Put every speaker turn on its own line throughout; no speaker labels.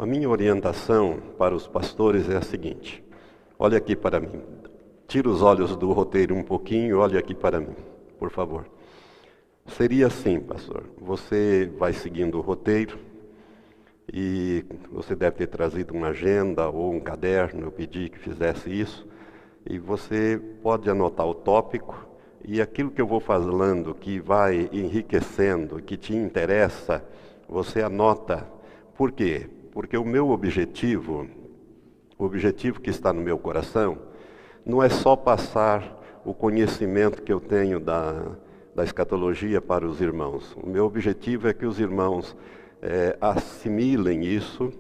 A minha orientação para os pastores é a seguinte: olhe aqui para mim, tira os olhos do roteiro um pouquinho, olhe aqui para mim, por favor. Seria assim, pastor, você vai seguindo o roteiro e você deve ter trazido uma agenda ou um caderno, eu pedi que fizesse isso, e você pode anotar o tópico e aquilo que eu vou falando, que vai enriquecendo, que te interessa, você anota. Por quê? Porque o meu objetivo, o objetivo que está no meu coração, não é só passar o conhecimento que eu tenho da escatologia para os irmãos. O meu objetivo é que os irmãos assimilem isso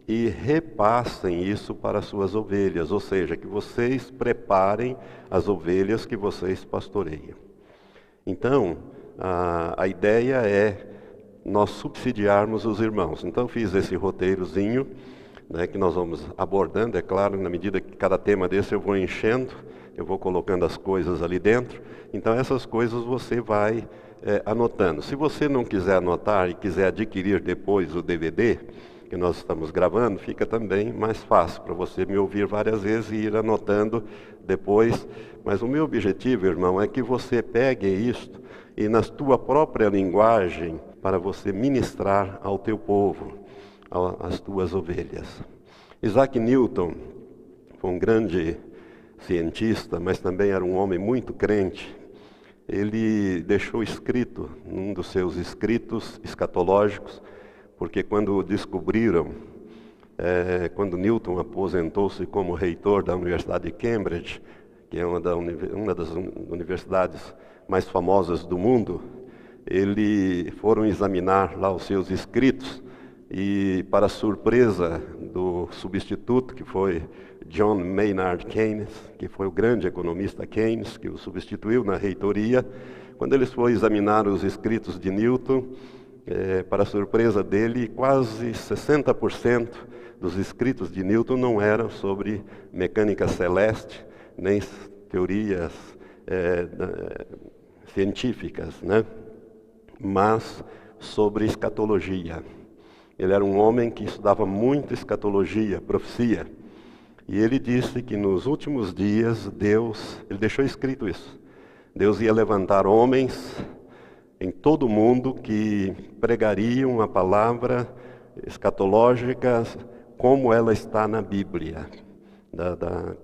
e repassem isso para as suas ovelhas, ou seja, que vocês preparem as ovelhas que vocês pastoreiam. Então, a ideia é nós subsidiarmos os irmãos. Então, fiz esse roteirozinho, né, que nós vamos abordando, é claro, na medida que cada tema desse eu vou enchendo, eu vou colocando as coisas ali dentro. Então, essas coisas você vai anotando. Se você não quiser anotar e quiser adquirir depois o DVD, que nós estamos gravando, fica também mais fácil para você me ouvir várias vezes e ir anotando depois. Mas o meu objetivo, irmão, é que você pegue isto e na tua própria linguagem, para você ministrar ao teu povo, às tuas ovelhas. Isaac Newton foi um grande cientista, mas também era um homem muito crente. Ele deixou escrito, num dos seus escritos escatológicos, porque quando descobriram, quando Newton aposentou-se como reitor da Universidade de Cambridge, que é uma das universidades mais famosas do mundo, foram examinar lá os seus escritos e, para surpresa do substituto, que foi John Maynard Keynes, que foi o grande economista Keynes, que o substituiu na reitoria, quando eles foram examinar os escritos de Newton, para surpresa dele, quase 60% dos escritos de Newton não eram sobre mecânica celeste, nem teorias científicas, né? Mas sobre escatologia. Ele era um homem que estudava muito escatologia, profecia. E ele disse que nos últimos dias, ele deixou escrito isso, Deus ia levantar homens em todo o mundo que pregariam a palavra escatológica como ela está na Bíblia.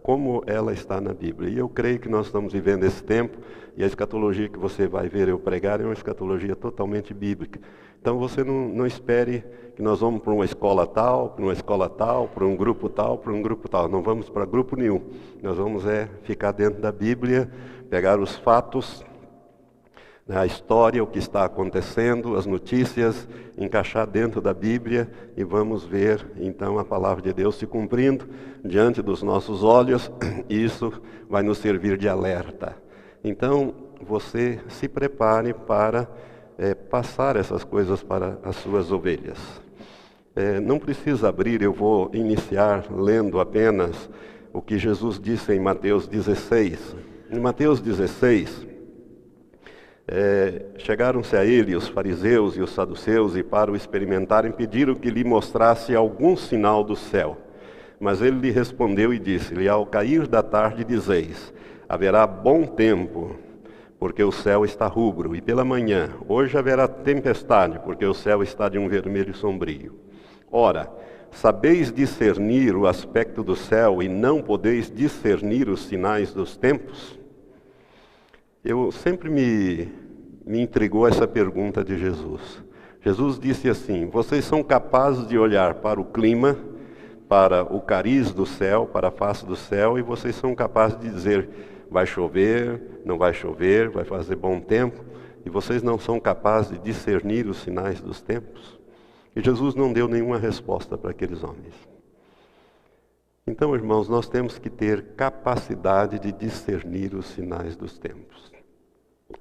Como ela está na Bíblia. E eu creio que nós estamos vivendo esse tempo, e a escatologia que você vai ver eu pregar é uma escatologia totalmente bíblica. Então você não espere que nós vamos para uma escola tal, para um grupo tal, para um grupo tal. Não vamos para grupo nenhum. Nós vamos ficar dentro da Bíblia, pegar os fatos, a história, o que está acontecendo, as notícias, encaixar dentro da Bíblia e vamos ver então a palavra de Deus se cumprindo diante dos nossos olhos, e isso vai nos servir de alerta. Então você se prepare para passar essas coisas para as suas ovelhas. Não precisa abrir, eu vou iniciar lendo apenas o que Jesus disse em Mateus 16. Em Mateus 16, chegaram-se a ele os fariseus e os saduceus e, para o experimentarem, pediram que lhe mostrasse algum sinal do céu. Mas ele lhe respondeu e disse-lhe: ao cair da tarde dizeis, haverá bom tempo, porque o céu está rubro, e pela manhã, hoje haverá tempestade, porque o céu está de um vermelho sombrio. Ora, sabeis discernir o aspecto do céu e não podeis discernir os sinais dos tempos? Eu sempre me intrigou essa pergunta de Jesus. Jesus disse assim: vocês são capazes de olhar para o clima, para o cariz do céu, para a face do céu, e vocês são capazes de dizer, vai chover, não vai chover, vai fazer bom tempo, e vocês não são capazes de discernir os sinais dos tempos? E Jesus não deu nenhuma resposta para aqueles homens. Então, irmãos, nós temos que ter capacidade de discernir os sinais dos tempos.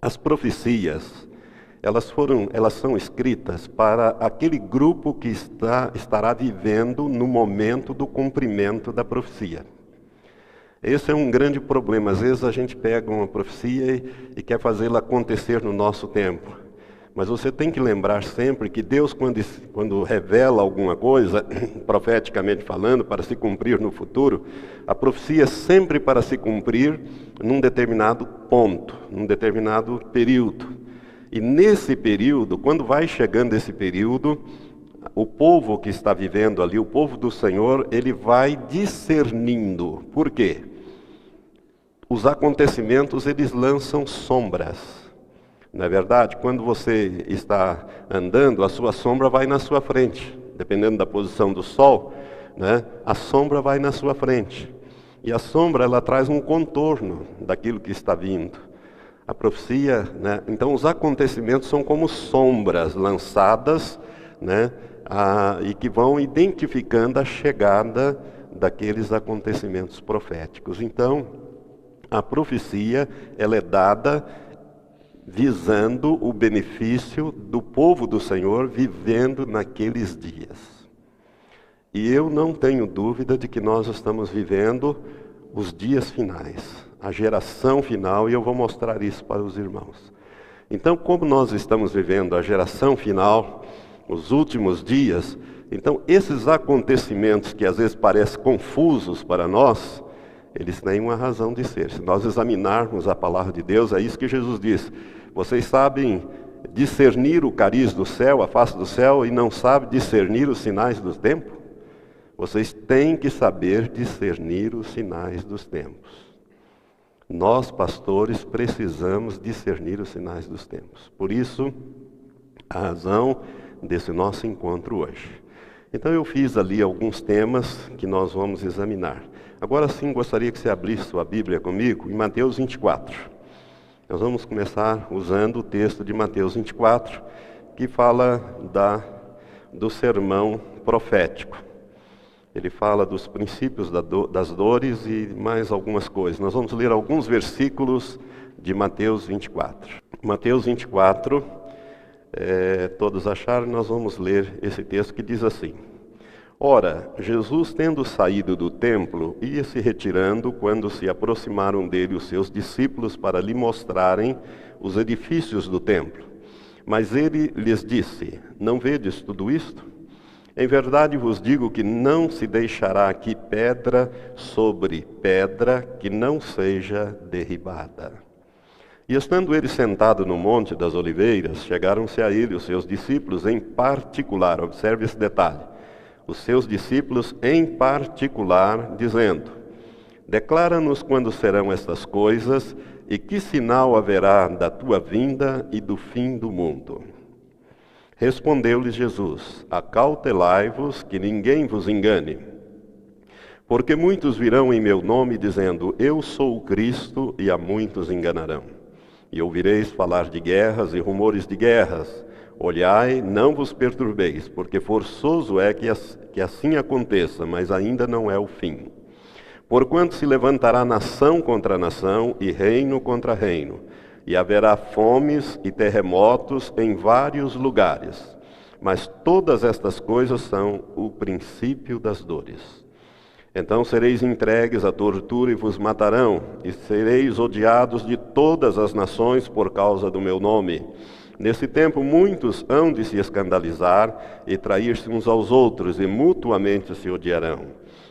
As profecias, elas são escritas para aquele grupo que estará vivendo no momento do cumprimento da profecia. Esse é um grande problema. Às vezes a gente pega uma profecia e quer fazê-la acontecer no nosso tempo. Mas você tem que lembrar sempre que Deus, quando revela alguma coisa, profeticamente falando, para se cumprir no futuro, a profecia é sempre para se cumprir num determinado ponto, num determinado período. E nesse período, quando vai chegando esse período, o povo que está vivendo ali, o povo do Senhor, ele vai discernindo. Por quê? Os acontecimentos, eles lançam sombras. Não é verdade? Quando você está andando, a sua sombra vai na sua frente. Dependendo da posição do sol, né? A sombra vai na sua frente. E a sombra, ela traz um contorno daquilo que está vindo. A profecia, né? Então os acontecimentos são como sombras lançadas, né? E que vão identificando a chegada daqueles acontecimentos proféticos. Então, a profecia, ela é dada visando o benefício do povo do Senhor vivendo naqueles dias. E eu não tenho dúvida de que nós estamos vivendo os dias finais, a geração final, e eu vou mostrar isso para os irmãos. Então, como nós estamos vivendo a geração final, os últimos dias, então esses acontecimentos que às vezes parecem confusos para nós, eles têm uma razão de ser. Se nós examinarmos a palavra de Deus, é isso que Jesus disse. Vocês sabem discernir o cariz do céu, a face do céu, e não sabem discernir os sinais dos tempos? Vocês têm que saber discernir os sinais dos tempos. Nós, pastores, precisamos discernir os sinais dos tempos. Por isso, a razão desse nosso encontro hoje. Então eu fiz ali alguns temas que nós vamos examinar. Agora sim, gostaria que você abrisse sua Bíblia comigo em Mateus 24. Nós vamos começar usando o texto de Mateus 24, que fala do sermão profético. Ele fala dos princípios das dores e mais algumas coisas. Nós vamos ler alguns versículos de Mateus 24. Mateus 24, todos acharam, nós vamos ler esse texto que diz assim: Ora, Jesus, tendo saído do templo, ia se retirando quando se aproximaram dele os seus discípulos para lhe mostrarem os edifícios do templo. Mas ele lhes disse: Não vedes tudo isto? Em verdade vos digo que não se deixará aqui pedra sobre pedra que não seja derribada. E estando ele sentado no Monte das Oliveiras, chegaram-se a ele os seus discípulos em particular, observe esse detalhe, os seus discípulos em particular, dizendo: Declara-nos quando serão estas coisas e que sinal haverá da tua vinda e do fim do mundo. Respondeu-lhes Jesus: Acautelai-vos que ninguém vos engane. Porque muitos virão em meu nome dizendo: Eu sou o Cristo, e a muitos enganarão. E ouvireis falar de guerras e rumores de guerras. Olhai, não vos perturbeis, porque forçoso é que assim aconteça, mas ainda não é o fim. Porquanto se levantará nação contra nação e reino contra reino, e haverá fomes e terremotos em vários lugares. Mas todas estas coisas são o princípio das dores. Então sereis entregues à tortura e vos matarão, e sereis odiados de todas as nações por causa do meu nome. Nesse tempo muitos hão de se escandalizar e trair-se uns aos outros, e mutuamente se odiarão.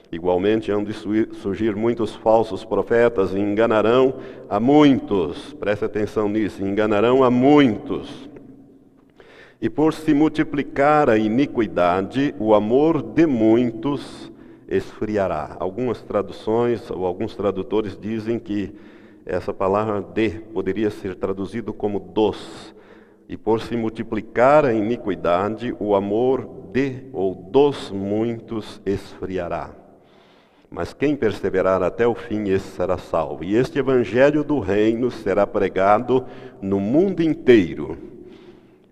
Igualmente hão de surgir muitos falsos profetas e enganarão a muitos. Preste atenção nisso, enganarão a muitos. E por se multiplicar a iniquidade, o amor de muitos esfriará. Algumas traduções, ou alguns tradutores dizem que essa palavra de poderia ser traduzido como dos. E por se multiplicar a iniquidade, o amor de ou dos muitos esfriará. Mas quem perseverar até o fim, esse será salvo. E este evangelho do reino será pregado no mundo inteiro,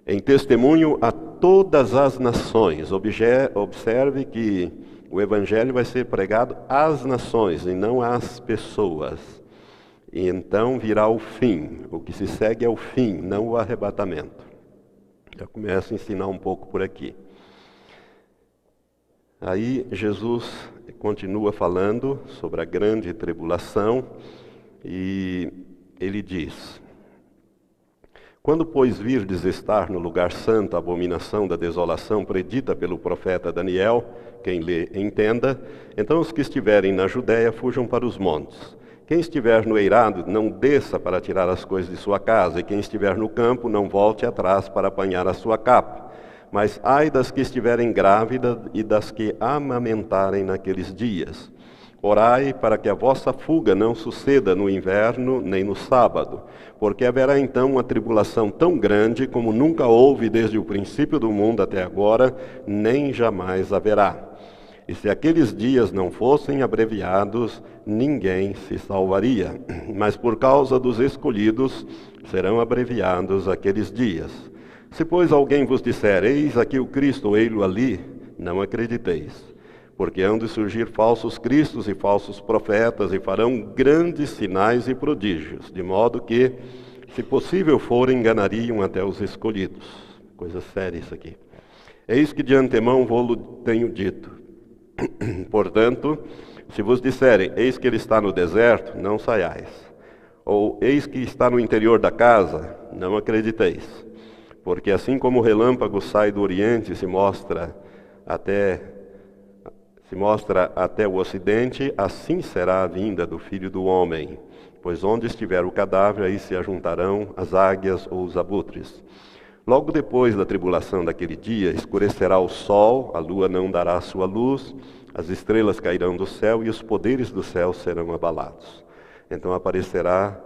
em testemunho a todas as nações. Observe que o evangelho vai ser pregado às nações e não às pessoas. E então virá o fim. O que se segue é o fim, não o arrebatamento. Já começo a ensinar um pouco por aqui. Aí Jesus continua falando sobre a grande tribulação e ele diz: Quando, pois, virdes estar no lugar santo a abominação da desolação predita pelo profeta Daniel, quem lê entenda, então os que estiverem na Judéia fujam para os montes. Quem estiver no eirado, não desça para tirar as coisas de sua casa, e quem estiver no campo, não volte atrás para apanhar a sua capa. Mas ai das que estiverem grávidas e das que amamentarem naqueles dias. Orai para que a vossa fuga não suceda no inverno nem no sábado, porque haverá então uma tribulação tão grande como nunca houve desde o princípio do mundo até agora, nem jamais haverá. E se aqueles dias não fossem abreviados, ninguém se salvaria. Mas por causa dos escolhidos, serão abreviados aqueles dias. Se, pois, alguém vos disser, eis aqui o Cristo, ou ei-lo ali, não acrediteis. Porque hão de surgir falsos cristos e falsos profetas, e farão grandes sinais e prodígios, de modo que, se possível for, enganariam até os escolhidos. Coisa séria isso aqui. Eis que de antemão vou-lo tenho dito. Portanto, se vos disserem, eis que ele está no deserto, não saiais. Ou, eis que está no interior da casa, não acrediteis. Porque assim como o relâmpago sai do oriente e se mostra até o ocidente, assim será a vinda do Filho do Homem. Pois onde estiver o cadáver, aí se ajuntarão as águias ou os abutres. Logo depois da tribulação daquele dia, escurecerá o sol, a lua não dará sua luz, as estrelas cairão do céu e os poderes do céu serão abalados. Então aparecerá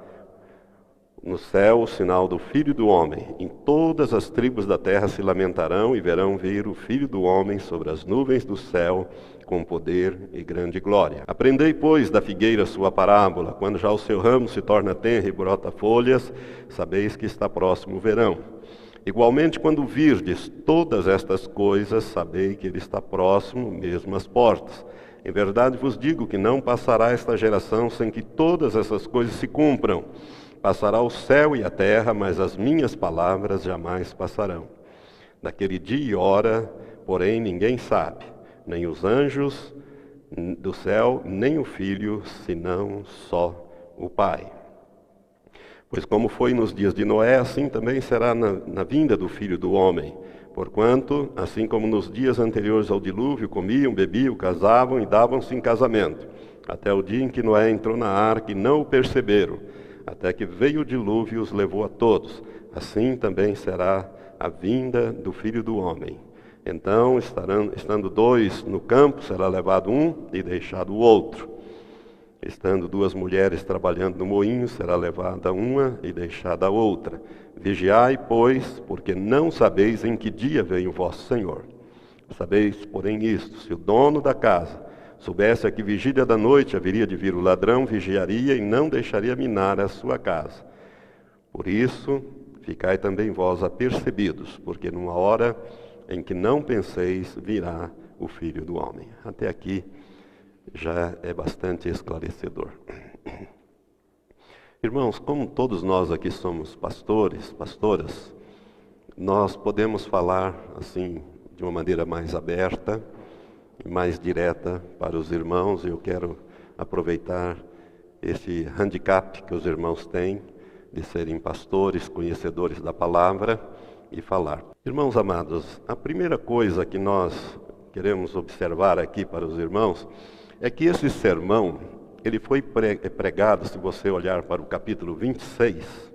no céu o sinal do Filho do Homem. Em todas as tribos da terra se lamentarão e verão vir o Filho do Homem sobre as nuvens do céu, com poder e grande glória. Aprendei, pois, da figueira sua parábola. Quando já o seu ramo se torna tenro e brota folhas, sabeis que está próximo o verão. Igualmente, quando virdes todas estas coisas, sabei que ele está próximo, mesmo às portas. Em verdade vos digo que não passará esta geração sem que todas essas coisas se cumpram. Passará o céu e a terra, mas as minhas palavras jamais passarão. Naquele dia e hora, porém, ninguém sabe, nem os anjos do céu, nem o Filho, senão só o Pai. Pois como foi nos dias de Noé, assim também será na vinda do Filho do Homem. Porquanto, assim como nos dias anteriores ao dilúvio, comiam, bebiam, casavam e davam-se em casamento, até o dia em que Noé entrou na arca e não o perceberam, até que veio o dilúvio e os levou a todos. Assim também será a vinda do Filho do Homem. Então, estando dois no campo, será levado um e deixado o outro. Estando duas mulheres trabalhando no moinho, será levada uma e deixada a outra. Vigiai, pois, porque não sabeis em que dia vem o vosso Senhor. Sabeis, porém, isto: se o dono da casa soubesse a que vigília da noite haveria de vir o ladrão, vigiaria e não deixaria minar a sua casa. Por isso, ficai também vós apercebidos, porque numa hora em que não penseis, virá o Filho do Homem. Até aqui já é bastante esclarecedor. Irmãos, como todos nós aqui somos pastores, pastoras, nós podemos falar assim de uma maneira mais aberta, mais direta para os irmãos. Eu quero aproveitar esse handicap que os irmãos têm de serem pastores, conhecedores da palavra e falar. Irmãos amados, a primeira coisa que nós queremos observar aqui para os irmãos é que esse sermão, ele foi pregado, se você olhar para o capítulo 26,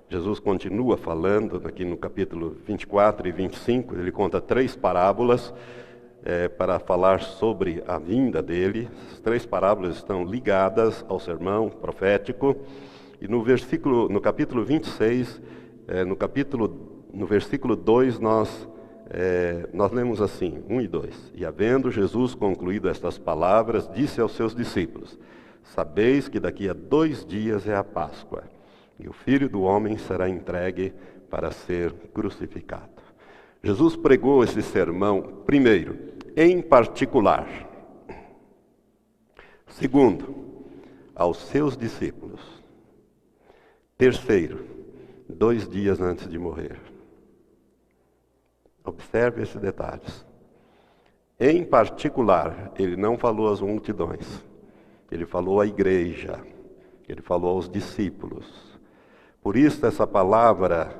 Jesus continua falando, aqui no capítulo 24 e 25, ele conta 3 parábolas para falar sobre a vinda dele. As 3 parábolas estão ligadas ao sermão profético, e no capítulo 26, no versículo 2, nós lemos assim, 1 e 2. E havendo Jesus concluído estas palavras, disse aos seus discípulos: sabeis que daqui a 2 dias é a Páscoa, e o Filho do Homem será entregue para ser crucificado. Jesus pregou esse sermão, primeiro, em particular. Segundo, aos seus discípulos. Terceiro, 2 dias antes de morrer. Observe esses detalhes. Em particular, ele não falou às multidões. Ele falou à igreja. Ele falou aos discípulos. Por isso essa palavra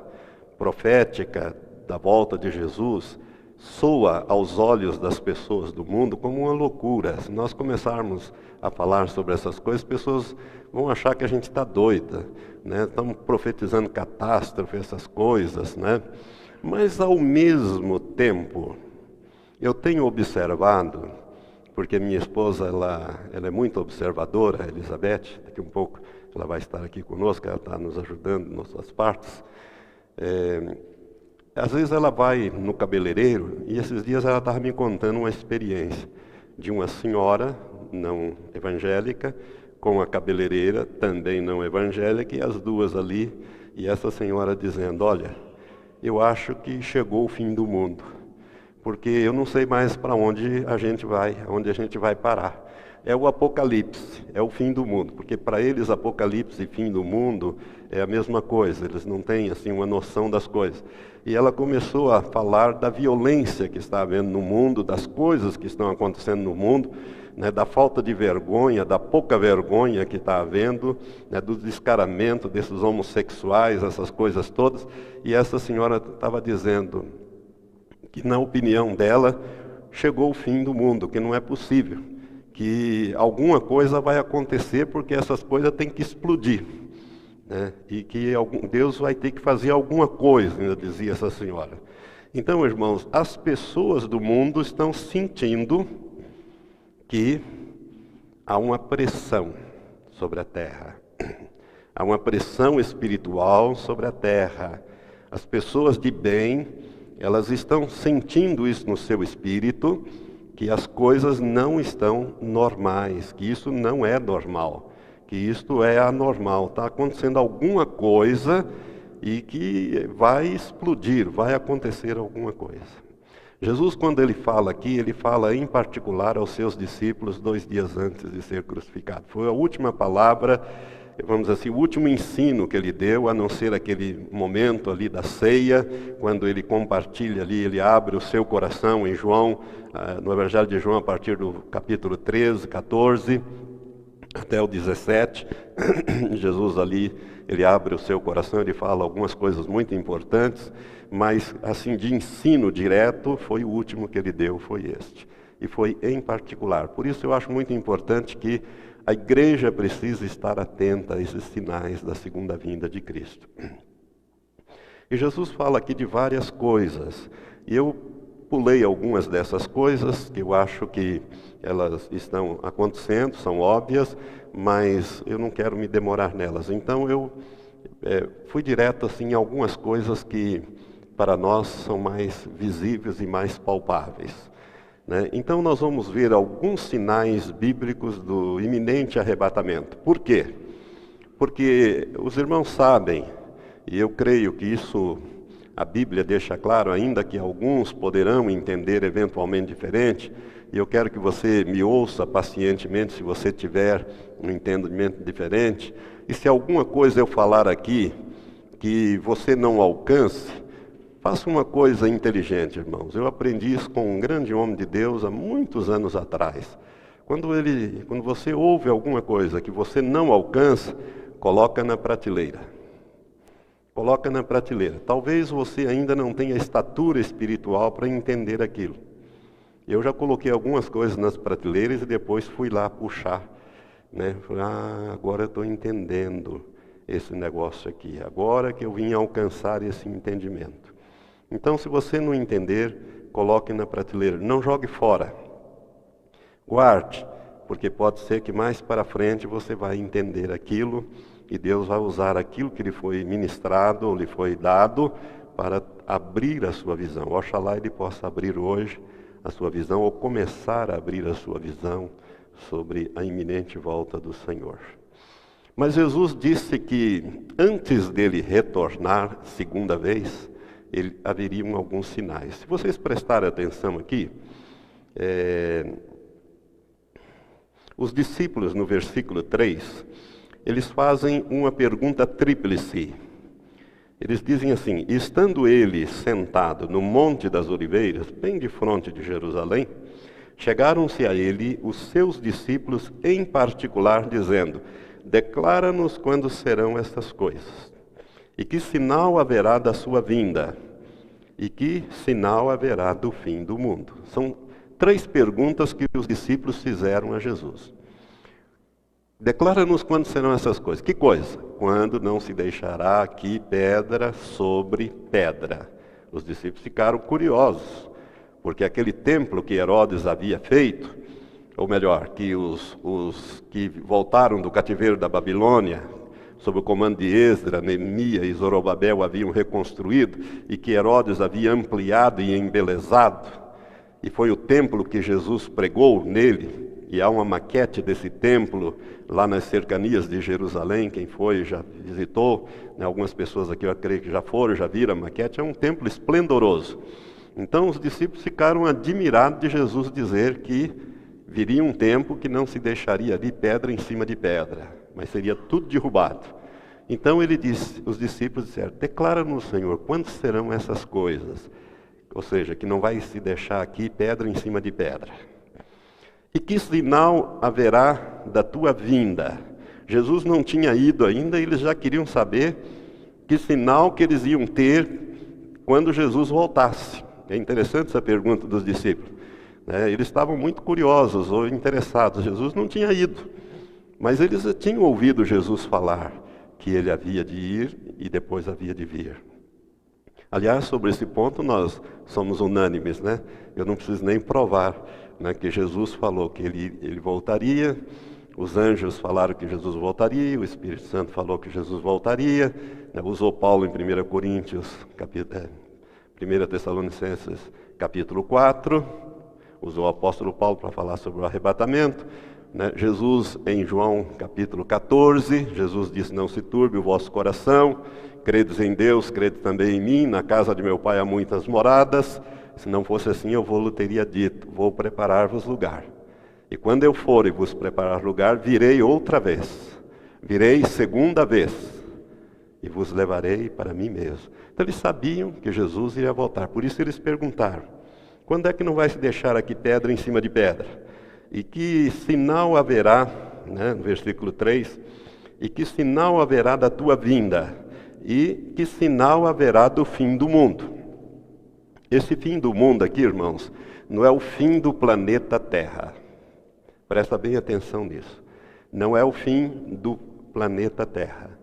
profética da volta de Jesus soa aos olhos das pessoas do mundo como uma loucura. Se nós começarmos a falar sobre essas coisas, as pessoas vão achar que a gente está doida, né? Estamos profetizando catástrofe, essas coisas, né? Mas ao mesmo tempo, eu tenho observado, porque minha esposa ela é muito observadora, a Elizabeth, daqui um pouco ela vai estar aqui conosco, ela está nos ajudando em nossas partes. Às vezes ela vai no cabeleireiro e esses dias ela estava me contando uma experiência de uma senhora não evangélica com a cabeleireira também não evangélica e as duas ali, e essa senhora dizendo: olha, eu acho que chegou o fim do mundo, porque eu não sei mais para onde a gente vai parar. É o apocalipse, é o fim do mundo, porque para eles apocalipse e fim do mundo é a mesma coisa, eles não têm assim uma noção das coisas. E ela começou a falar da violência que está havendo no mundo, das coisas que estão acontecendo no mundo, né, da falta de vergonha, da pouca vergonha que está havendo, né, do descaramento desses homossexuais, essas coisas todas. E essa senhora estava dizendo que, na opinião dela, chegou o fim do mundo, que não é possível, que alguma coisa vai acontecer porque essas coisas têm que explodir, né? E que Deus vai ter que fazer alguma coisa, ainda dizia essa senhora. Então, irmãos, as pessoas do mundo estão sentindo que há uma pressão sobre a terra, há uma pressão espiritual sobre a terra. As pessoas de bem, elas estão sentindo isso no seu espírito, que as coisas não estão normais, que isso não é normal, que isto é anormal, está acontecendo alguma coisa e que vai explodir, vai acontecer alguma coisa. Jesus, quando ele fala aqui, ele fala em particular aos seus discípulos 2 dias antes de ser crucificado. Foi a última palavra, vamos dizer assim, o último ensino que ele deu, a não ser aquele momento ali da ceia, quando ele compartilha ali, ele abre o seu coração em João, no Evangelho de João, a partir do capítulo 13, 14, até o 17, Jesus ali, ele abre o seu coração, ele fala algumas coisas muito importantes, mas assim de ensino direto, foi o último que ele deu, foi este. E foi em particular. Por isso eu acho muito importante que a igreja precisa estar atenta a esses sinais da segunda vinda de Cristo. E Jesus fala aqui de várias coisas. E eu pulei algumas dessas coisas, que eu acho que elas estão acontecendo, são óbvias, mas eu não quero me demorar nelas. Então eu fui direto assim, em algumas coisas que para nós são mais visíveis e mais palpáveis, né? Então nós vamos ver alguns sinais bíblicos do iminente arrebatamento. Por quê? Porque os irmãos sabem, e eu creio que isso a Bíblia deixa claro, ainda que alguns poderão entender eventualmente diferente, e eu quero que você me ouça pacientemente se você tiver um entendimento diferente, e se alguma coisa eu falar aqui que você não alcance, faça uma coisa inteligente, irmãos. Eu aprendi isso com um grande homem de Deus há muitos anos atrás. Quando você ouve alguma coisa que você não alcança, coloca na prateleira. Coloca na prateleira. Talvez você ainda não tenha estatura espiritual para entender aquilo. Eu já coloquei algumas coisas nas prateleiras e depois fui lá puxar, né? Falei, agora eu estou entendendo esse negócio aqui. Agora que eu vim alcançar esse entendimento. Então, se você não entender, coloque na prateleira. Não jogue fora. Guarde, porque pode ser que mais para frente você vai entender aquilo e Deus vai usar aquilo que lhe foi ministrado ou lhe foi dado para abrir a sua visão. Oxalá ele possa abrir hoje a sua visão ou começar a abrir a sua visão sobre a iminente volta do Senhor. Mas Jesus disse que antes dele retornar segunda vez, haveriam alguns sinais. Se vocês prestarem atenção aqui, os discípulos no versículo 3, eles fazem uma pergunta tríplice. Eles dizem assim: estando ele sentado no Monte das Oliveiras, bem de frente de Jerusalém, chegaram-se a ele os seus discípulos em particular, dizendo: declara-nos quando serão estas coisas. E que sinal haverá da sua vinda? E que sinal haverá do fim do mundo? São 3 perguntas que os discípulos fizeram a Jesus. Declara-nos quando serão essas coisas. Que coisa? Quando não se deixará aqui pedra sobre pedra. Os discípulos ficaram curiosos, porque aquele templo que Herodes havia feito, ou melhor, que os que voltaram do cativeiro da Babilônia, sob o comando de Esdras, Neemias e Zorobabel haviam reconstruído, e que Herodes havia ampliado e embelezado, e foi o templo que Jesus pregou nele, e há uma maquete desse templo lá nas cercanias de Jerusalém. Quem foi já visitou, né? Algumas pessoas aqui eu creio que já foram, já viram a maquete. É um templo esplendoroso. Então os discípulos ficaram admirados de Jesus dizer que viria um tempo que não se deixaria ali pedra em cima de pedra, mas seria tudo derrubado. Então ele disse, os discípulos disseram: declara-nos, Senhor, quando serão essas coisas? Ou seja, que não vai se deixar aqui pedra em cima de pedra. E que sinal haverá da tua vinda? Jesus não tinha ido ainda, e eles já queriam saber que sinal que eles iam ter quando Jesus voltasse. É interessante essa pergunta dos discípulos. Eles estavam muito curiosos ou interessados. Jesus não tinha ido, mas eles tinham ouvido Jesus falar que ele havia de ir e depois havia de vir. Aliás, sobre esse ponto nós somos unânimes, né? Eu não preciso nem provar, né, que Jesus falou que ele voltaria, os anjos falaram que Jesus voltaria, o Espírito Santo falou que Jesus voltaria, né? Usou Paulo em 1 Coríntios, 1 Tessalonicenses capítulo 4, usou o apóstolo Paulo para falar sobre o arrebatamento, né? Jesus em João capítulo 14, Jesus disse: não se turbe o vosso coração, credes em Deus, credes também em mim, na casa de meu pai há muitas moradas, se não fosse assim eu vou teria dito, vou preparar-vos lugar. E quando eu for e vos preparar lugar, virei outra vez, virei segunda vez, e vos levarei para mim mesmo. Então eles sabiam que Jesus iria voltar, por isso eles perguntaram: quando é que não vai se deixar aqui pedra em cima de pedra? E que sinal haverá, né, no versículo 3, e que sinal haverá da tua vinda? E que sinal haverá do fim do mundo? Esse fim do mundo aqui, irmãos, não é o fim do planeta Terra. Presta bem atenção nisso. Não é o fim do planeta Terra.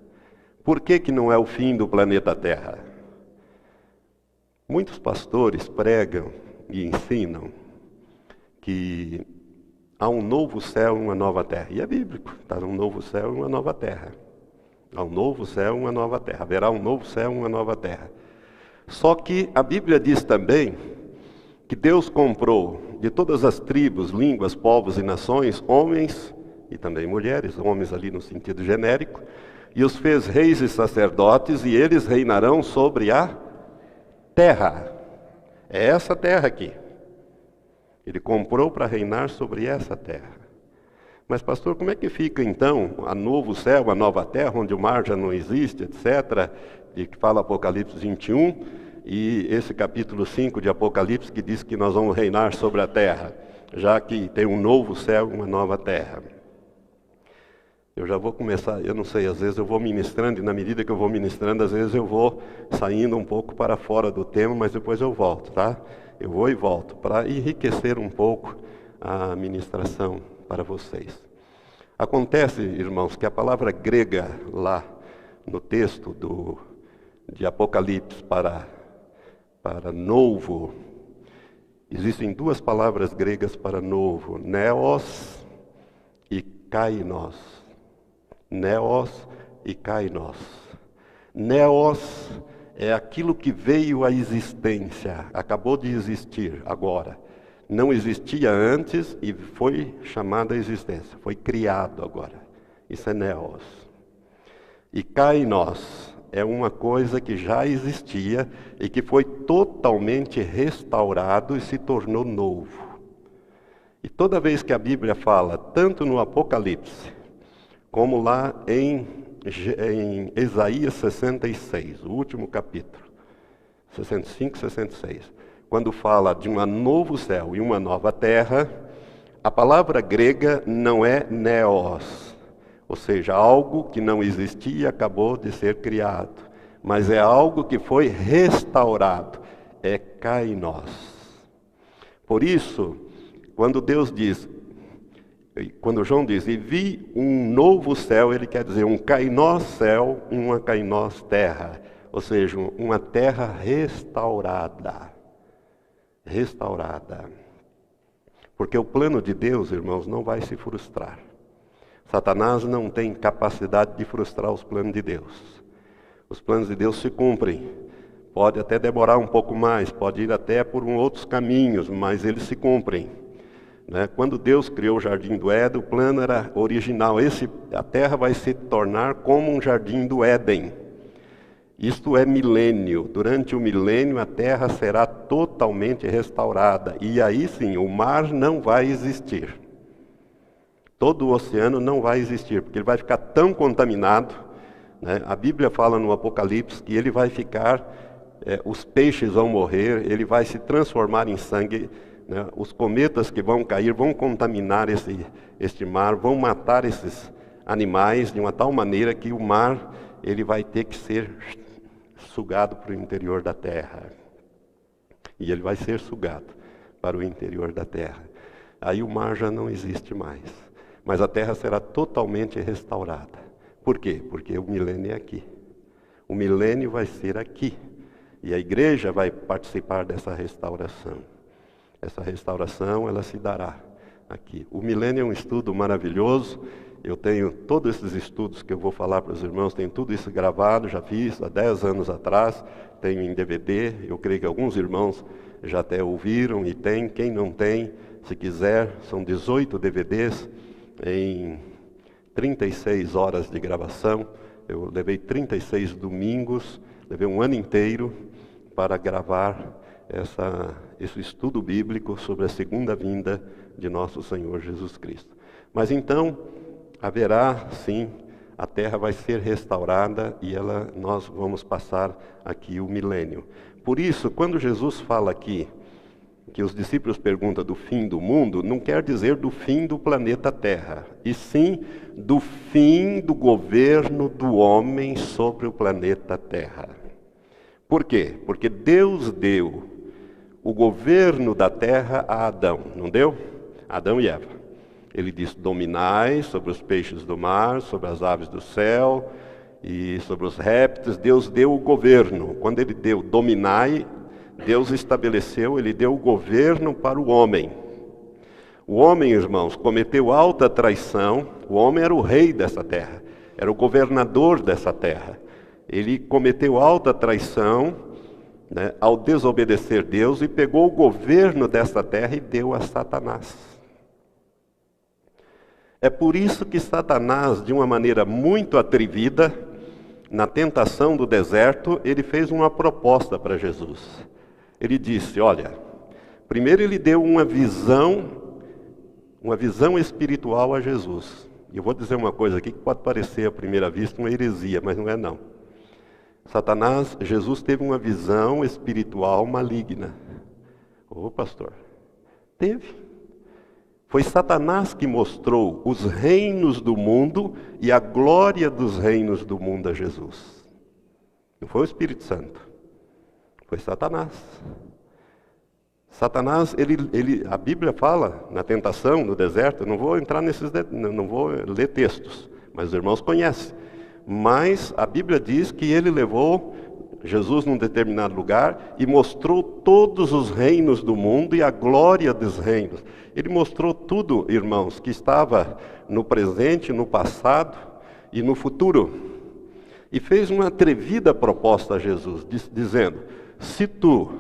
Por que que não é o fim do planeta Terra? Muitos pastores pregam e ensinam que há um novo céu e uma nova terra. E é bíblico, está um novo céu e uma nova terra. Há um novo céu e uma nova terra. Haverá um novo céu e uma nova terra. Só que a Bíblia diz também que Deus comprou de todas as tribos, línguas, povos e nações, homens e também mulheres, homens ali no sentido genérico, e os fez reis e sacerdotes, e eles reinarão sobre a terra. É essa terra aqui. Ele comprou para reinar sobre essa terra. Mas pastor, como é que fica então a novo céu, a nova terra, onde o mar já não existe, etc., de que fala Apocalipse 21, e esse capítulo 5 de Apocalipse que diz que nós vamos reinar sobre a terra, já que tem um novo céu e uma nova terra. Eu já vou começar, eu não sei, às vezes eu vou ministrando, e na medida que eu vou ministrando, às vezes eu vou saindo um pouco para fora do tema, mas depois eu volto, tá? Eu vou e volto, para enriquecer um pouco a ministração para vocês. Acontece, irmãos, que a palavra grega lá no texto de Apocalipse para novo, existem 2 palavras gregas para novo: neos e kainos. Neos e kainos. Neos é aquilo que veio à existência, acabou de existir agora. Não existia antes e foi chamado à existência, foi criado agora. Isso é neos. E kainos é uma coisa que já existia e que foi totalmente restaurado e se tornou novo. E toda vez que a Bíblia fala, tanto no Apocalipse, como lá em Isaías 66, o último capítulo, 65 e 66, quando fala de um novo céu e uma nova terra, a palavra grega não é neos, ou seja, algo que não existia e acabou de ser criado, mas é algo que foi restaurado. É kainós. Por isso, quando Deus diz, quando João diz, e vi um novo céu, ele quer dizer um kainós céu e uma kainós terra. Ou seja, uma terra restaurada. Restaurada. Porque o plano de Deus, irmãos, não vai se frustrar. Satanás não tem capacidade de frustrar os planos de Deus. Os planos de Deus se cumprem. Pode até demorar um pouco mais, pode ir até por outros caminhos, mas eles se cumprem. Quando Deus criou o Jardim do Éden, o plano era original. A terra vai se tornar como um Jardim do Éden. Isto é milênio. Durante o milênio a terra será totalmente restaurada. E aí sim, o mar não vai existir. Todo o oceano não vai existir, porque ele vai ficar tão contaminado. A Bíblia fala no Apocalipse que ele vai ficar, os peixes vão morrer, ele vai se transformar em sangue. Os cometas que vão cair vão contaminar este mar, vão matar esses animais de uma tal maneira que o mar ele vai ter que ser sugado para o interior da terra. E ele vai ser sugado para o interior da terra. Aí o mar já não existe mais. Mas a terra será totalmente restaurada. Por quê? Porque o milênio é aqui. O milênio vai ser aqui. E a igreja vai participar dessa restauração. Essa restauração, ela se dará aqui. O milênio é um estudo maravilhoso. Eu tenho todos esses estudos que eu vou falar para os irmãos, tenho tudo isso gravado, já fiz há 10 anos atrás, tenho em DVD, eu creio que alguns irmãos já até ouviram e tem, quem não tem, se quiser, são 18 DVDs em 36 horas de gravação. Eu levei 36 domingos, levei um ano inteiro para gravar esse estudo bíblico sobre a segunda vinda de nosso Senhor Jesus Cristo. Mas então, haverá sim, a terra vai ser restaurada e nós vamos passar aqui o milênio. Por isso, quando Jesus fala aqui, que os discípulos perguntam do fim do mundo, não quer dizer do fim do planeta Terra, e sim do fim do governo do homem sobre o planeta Terra. Por quê? Porque Deus deu o governo da terra a Adão, não deu? Adão e Eva. Ele disse, dominai sobre os peixes do mar, sobre as aves do céu e sobre os répteis. Deus deu o governo. Quando ele deu dominai, Deus estabeleceu, ele deu o governo para o homem. O homem, irmãos, cometeu alta traição. O homem era o rei dessa terra, era o governador dessa terra. Ele cometeu alta traição, ao desobedecer Deus, e pegou o governo dessa terra e deu a Satanás. É por isso que Satanás, de uma maneira muito atrevida, na tentação do deserto, ele fez uma proposta para Jesus. Ele disse, olha, primeiro ele deu uma visão espiritual a Jesus. E eu vou dizer uma coisa aqui que pode parecer à primeira vista uma heresia, mas não é não. Jesus teve uma visão espiritual maligna. Ô pastor, teve. Foi Satanás que mostrou os reinos do mundo e a glória dos reinos do mundo a Jesus. Não foi o Espírito Santo. Foi Satanás. Satanás, a Bíblia fala na tentação, no deserto, eu não vou entrar não vou ler textos, mas os irmãos conhecem. Mas a Bíblia diz que ele levou Jesus num determinado lugar e mostrou todos os reinos do mundo e a glória dos reinos. Ele mostrou tudo, irmãos, que estava no presente, no passado e no futuro. E fez uma atrevida proposta a Jesus, dizendo, se tu,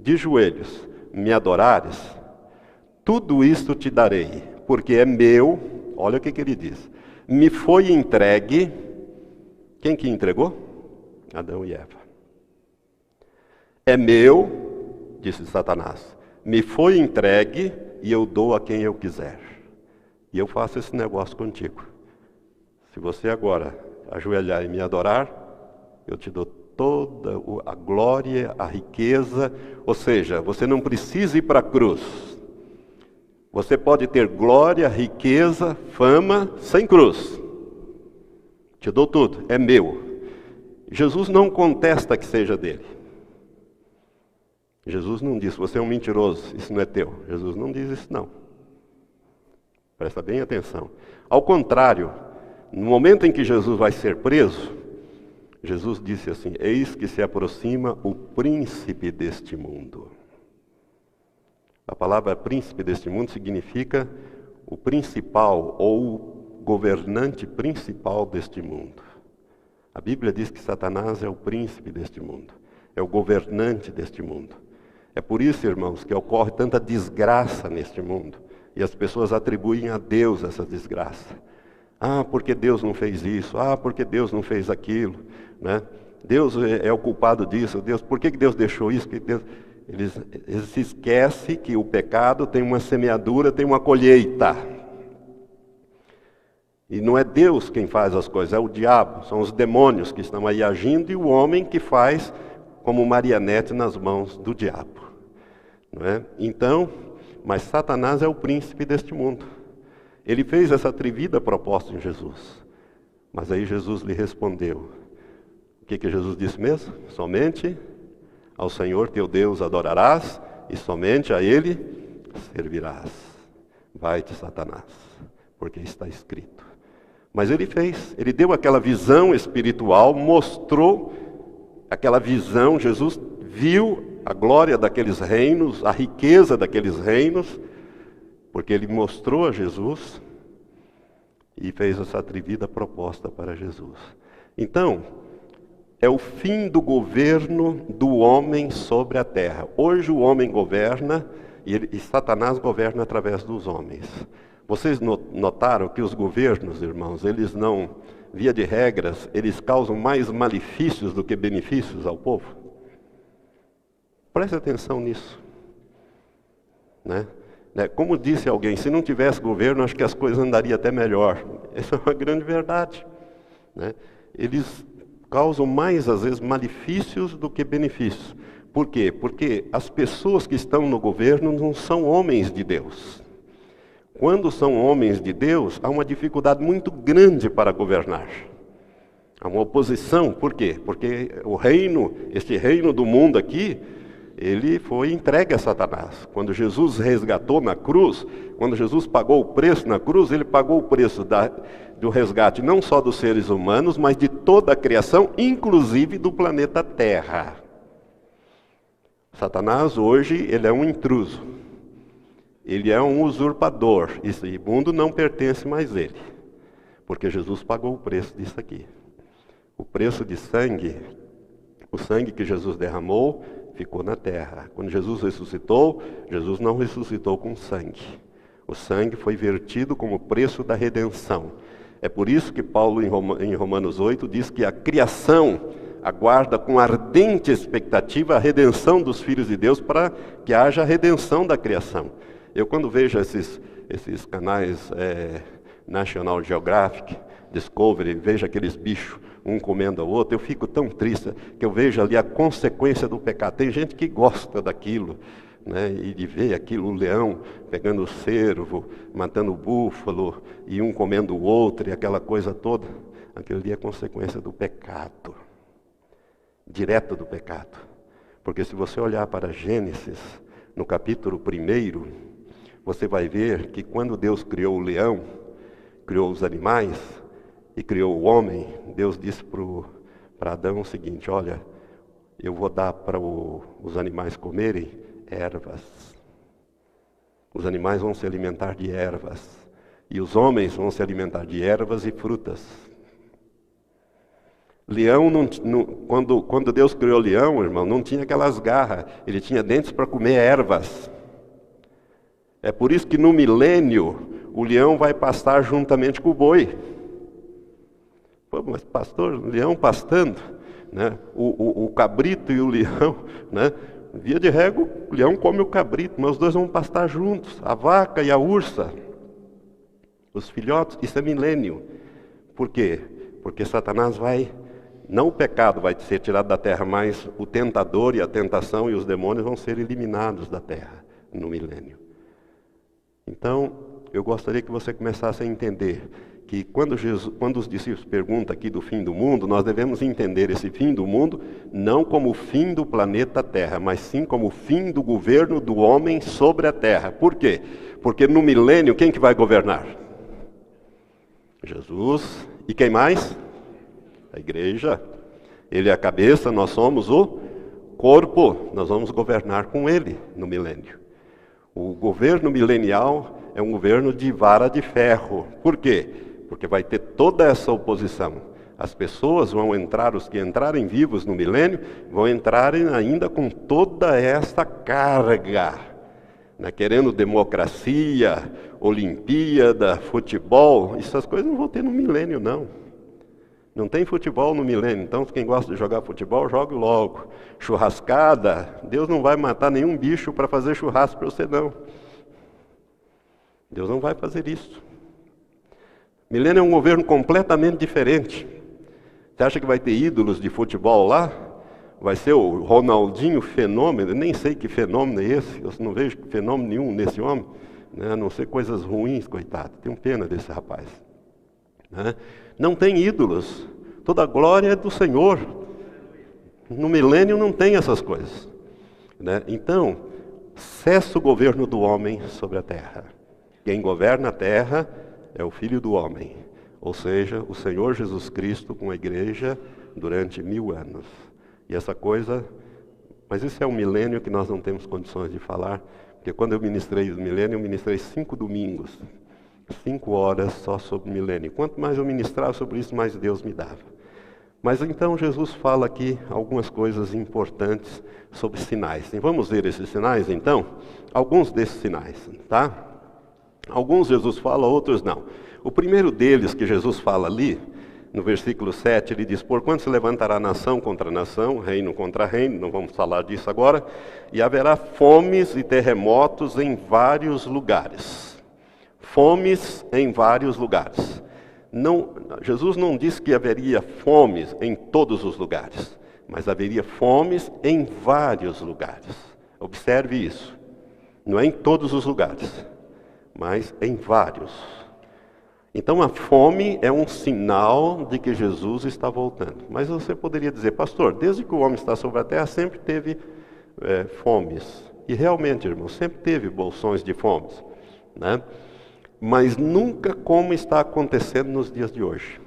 de joelhos, me adorares, tudo isto te darei, porque é meu. Olha o que ele diz, me foi entregue. Quem que entregou? Adão e Eva. É meu, disse Satanás, me foi entregue e eu dou a quem eu quiser. E eu faço esse negócio contigo. Se você agora ajoelhar e me adorar, eu te dou toda a glória, a riqueza. Ou seja, você não precisa ir para a cruz. Você pode ter glória, riqueza, fama, sem cruz. Te dou tudo, é meu. Jesus não contesta que seja dele. Jesus não diz, você é um mentiroso, isso não é teu. Jesus não diz isso não. Presta bem atenção. Ao contrário, no momento em que Jesus vai ser preso, Jesus disse assim, eis que se aproxima o príncipe deste mundo. A palavra príncipe deste mundo significa o principal ou o governante principal deste mundo. A Bíblia diz que Satanás é o príncipe deste mundo, é o governante deste mundo. É por isso, irmãos, que ocorre tanta desgraça neste mundo. E as pessoas atribuem a Deus essa desgraça. Ah, porque Deus não fez isso? Ah, porque Deus não fez aquilo? Né? Deus é o culpado disso. Deus, por que Deus deixou isso? Eles se esquecem que o pecado tem uma semeadura, tem uma colheita. E não é Deus quem faz as coisas, é o diabo. São os demônios que estão aí agindo e o homem que faz como marionete nas mãos do diabo. Não é? Então, mas Satanás é o príncipe deste mundo. Ele fez essa atrevida proposta em Jesus. Mas aí Jesus lhe respondeu. O que Jesus disse mesmo? Somente ao Senhor teu Deus adorarás e somente a Ele servirás. Vai-te, Satanás, porque está escrito. Mas ele fez, ele deu aquela visão espiritual, mostrou aquela visão, Jesus viu a glória daqueles reinos, a riqueza daqueles reinos, porque ele mostrou a Jesus e fez essa atrevida proposta para Jesus. Então, é o fim do governo do homem sobre a terra. Hoje o homem governa e Satanás governa através dos homens. Vocês notaram que os governos, irmãos, eles não, via de regras, eles causam mais malefícios do que benefícios ao povo? Preste atenção nisso. Né? Como disse alguém, se não tivesse governo, acho que as coisas andariam até melhor. Essa é uma grande verdade. Né? Eles causam mais, às vezes, malefícios do que benefícios. Por quê? Porque as pessoas que estão no governo não são homens de Deus. Quando são homens de Deus, há uma dificuldade muito grande para governar. Há uma oposição. Por quê? Porque o reino, este reino do mundo aqui, ele foi entregue a Satanás. Quando Jesus resgatou na cruz, quando Jesus pagou o preço na cruz, ele pagou o preço do resgate não só dos seres humanos, mas de toda a criação, inclusive do planeta Terra. Satanás hoje, ele é um intruso. Ele é um usurpador. Esse mundo não pertence mais a ele. Porque Jesus pagou o preço disso aqui. O preço de sangue, o sangue que Jesus derramou, ficou na terra. Quando Jesus ressuscitou, Jesus não ressuscitou com sangue. O sangue foi vertido como preço da redenção. É por isso que Paulo, em Romanos 8, diz que a criação aguarda com ardente expectativa a redenção dos filhos de Deus, para que haja a redenção da criação. Eu, quando vejo esses canais National Geographic, Discovery, vejo aqueles bichos, um comendo ao outro, eu fico tão triste, que eu vejo ali a consequência do pecado. Tem gente que gosta daquilo, né, e de ver aquilo, o leão pegando o cervo, matando o búfalo, e um comendo o outro, e aquela coisa toda. Aquilo ali é consequência do pecado, direto do pecado. Porque se você olhar para Gênesis, no capítulo 1, você vai ver que quando Deus criou o leão, criou os animais e criou o homem, Deus disse para Adão o seguinte: olha, eu vou dar para os animais comerem ervas. Os animais vão se alimentar de ervas. E os homens vão se alimentar de ervas e frutas. Leão, quando Deus criou o leão, irmão, não tinha aquelas garras. Ele tinha dentes para comer ervas. É por isso que no milênio, o leão vai pastar juntamente com o boi. Pô, mas pastor, o leão pastando, né? O cabrito e o leão, né? Via de regra, o leão come o cabrito, mas os dois vão pastar juntos, a vaca e a ursa. Os filhotes, isso é milênio. Por quê? Porque Satanás não o pecado vai ser tirado da terra, mas o tentador e a tentação e os demônios vão ser eliminados da terra no milênio. Então, eu gostaria que você começasse a entender que quando os discípulos perguntam aqui do fim do mundo, nós devemos entender esse fim do mundo não como o fim do planeta Terra, mas sim como o fim do governo do homem sobre a Terra. Por quê? Porque no milênio, quem que vai governar? Jesus. E quem mais? A igreja. Ele é a cabeça, nós somos o corpo. Nós vamos governar com ele no milênio. O governo milenial é um governo de vara de ferro. Por quê? Porque vai ter toda essa oposição. As pessoas vão entrar, os que entrarem vivos no milênio, vão entrarem ainda com toda essa carga, né? Querendo democracia, Olimpíada, futebol. Essas coisas não vão ter no milênio, não. Não tem futebol no milênio, então quem gosta de jogar futebol, jogue logo. Churrascada, Deus não vai matar nenhum bicho para fazer churrasco para você, não. Deus não vai fazer isso. Milênio é um governo completamente diferente. Você acha que vai ter ídolos de futebol lá? Vai ser o Ronaldinho fenômeno? Eu nem sei que fenômeno é esse, eu não vejo fenômeno nenhum nesse homem, né? A não ser coisas ruins, coitado. Tenho pena desse rapaz, né? Não tem ídolos, toda a glória é do Senhor. No milênio não tem essas coisas, né? Então, cessa o governo do homem sobre a terra. Quem governa a terra é o Filho do Homem, ou seja, o Senhor Jesus Cristo com a igreja durante 1000 anos. E essa coisa, mas isso é um milênio que nós não temos condições de falar, porque quando eu ministrei o milênio, eu ministrei 5 domingos, 5 horas só sobre o milênio. Quanto mais eu ministrava sobre isso, mais Deus me dava. Mas então Jesus fala aqui algumas coisas importantes sobre sinais. E vamos ver esses sinais então? Alguns desses sinais, tá? Alguns Jesus fala, outros não. O primeiro deles que Jesus fala ali, no versículo 7, ele diz: porquanto se levantará nação contra nação, reino contra reino, não vamos falar disso agora, e haverá fomes e terremotos em vários lugares. Fomes em vários lugares. Não, Jesus não disse que haveria fomes em todos os lugares, mas haveria fomes em vários lugares. Observe isso. Não é em todos os lugares, mas em vários. Então a fome é um sinal de que Jesus está voltando. Mas você poderia dizer: pastor, desde que o homem está sobre a terra sempre teve fomes. E realmente, irmão, sempre teve bolsões de fomes, né? Mas nunca como está acontecendo nos dias de hoje.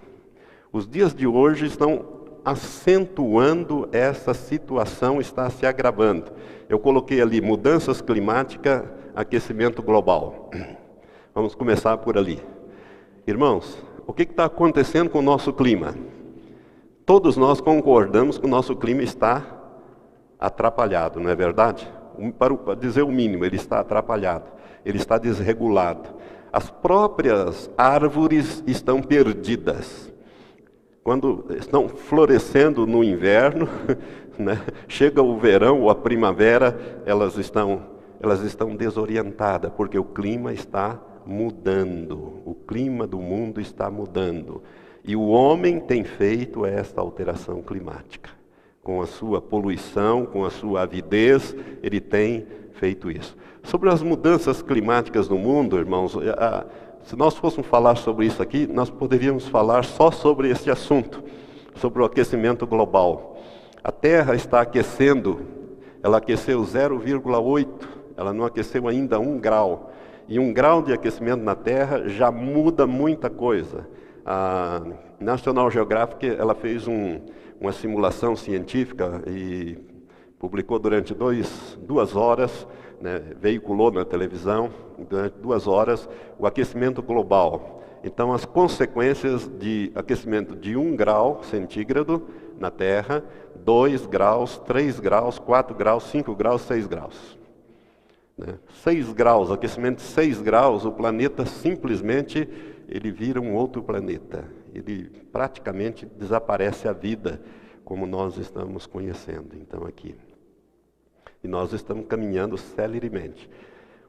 Os dias de hoje estão acentuando essa situação, está se agravando. Eu coloquei ali mudanças climáticas, aquecimento global. Vamos começar por ali. Irmãos, o que está acontecendo com o nosso clima? Todos nós concordamos que o nosso clima está atrapalhado, não é verdade? Para dizer o mínimo, ele está atrapalhado, ele está desregulado. As próprias árvores estão perdidas. Quando estão florescendo no inverno, né, chega o verão ou a primavera, elas estão desorientadas, porque o clima está mudando. O clima do mundo está mudando. E o homem tem feito esta alteração climática. Com a sua poluição, com a sua avidez, ele tem feito isso. Sobre as mudanças climáticas no mundo, irmãos, se nós fôssemos falar sobre isso aqui, nós poderíamos falar só sobre este assunto, sobre o aquecimento global. A Terra está aquecendo, ela aqueceu 0,8, ela não aqueceu ainda 1 grau. E 1 grau de aquecimento na Terra já muda muita coisa. A National Geographic, ela fez uma simulação científica e publicou durante 2 horas, né, veiculou na televisão, durante 2 horas, o aquecimento global. Então, as consequências de aquecimento de 1 grau centígrado na Terra, 2 graus, 3 graus, 4 graus, 5 graus, 6 graus. 6 graus, aquecimento de 6 graus, o planeta simplesmente ele vira um outro planeta. Ele praticamente desaparece a vida como nós estamos conhecendo, então aqui. E nós estamos caminhando celeremente.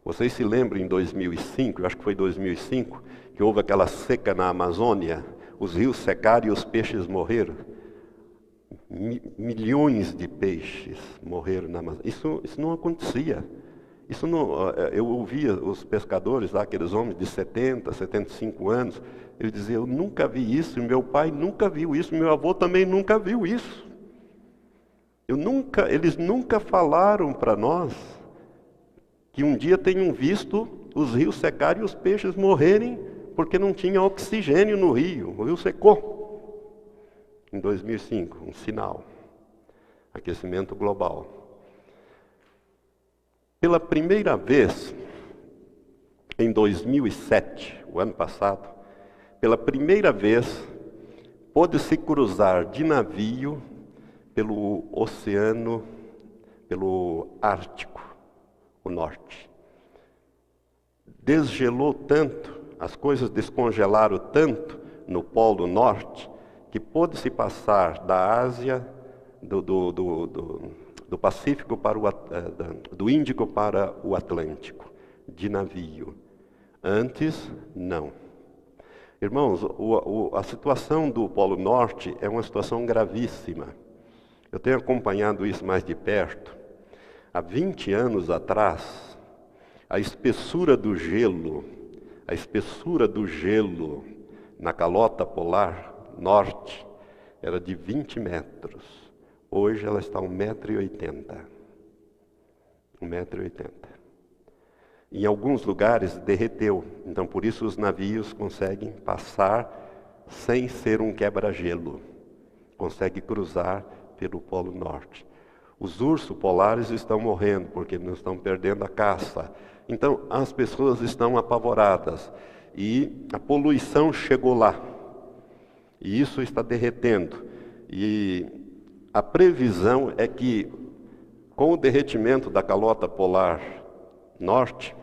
Vocês se lembram em 2005, eu acho que foi 2005, que houve aquela seca na Amazônia, os rios secaram e os peixes morreram? Milhões de peixes morreram na Amazônia. Isso não acontecia. Isso não, eu ouvia os pescadores lá, aqueles homens de 70, 75 anos, eles diziam, eu nunca vi isso, meu pai nunca viu isso, meu avô também nunca viu isso. Eles nunca falaram para nós que um dia tenham visto os rios secarem e os peixes morrerem porque não tinha oxigênio no rio. O rio secou em 2005, um sinal. Aquecimento global. Pela primeira vez, em 2007, o ano passado, pela primeira vez, pôde-se cruzar de navio pelo oceano, pelo Ártico, o norte. Desgelou tanto, as coisas descongelaram tanto no Polo Norte, que pôde-se passar da Ásia, do Pacífico para do Índico para o Atlântico, de navio. Antes, não. Irmãos, a situação do Polo Norte é uma situação gravíssima. Eu tenho acompanhado isso mais de perto. Há 20 anos atrás, a espessura do gelo na calota polar norte era de 20 metros. Hoje ela está a 1,80 m. 1,80 m. Em alguns lugares derreteu, então por isso os navios conseguem passar sem ser um quebra-gelo. Consegue cruzar pelo Polo Norte. Os ursos polares estão morrendo porque não estão perdendo a caça. Então as pessoas estão apavoradas e a poluição chegou lá. E isso está derretendo. E a previsão é que com o derretimento da calota polar norte,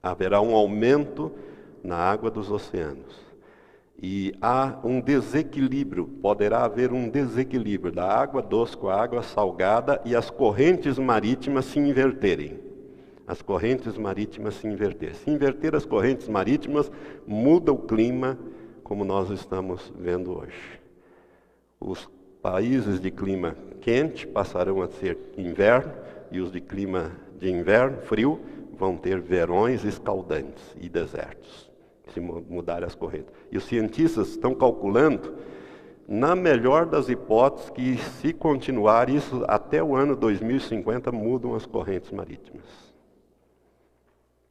haverá um aumento na água dos oceanos. E há um desequilíbrio, poderá haver um desequilíbrio da água doce com a água salgada e as correntes marítimas se inverterem. As correntes marítimas se inverterem. Se inverter as correntes marítimas, muda o clima como nós estamos vendo hoje. Os países de clima quente passarão a ser inverno e os de clima de inverno, frio, vão ter verões escaldantes e desertos. Se mudarem as correntes. E os cientistas estão calculando, na melhor das hipóteses, que se continuar isso, até o ano 2050 mudam as correntes marítimas.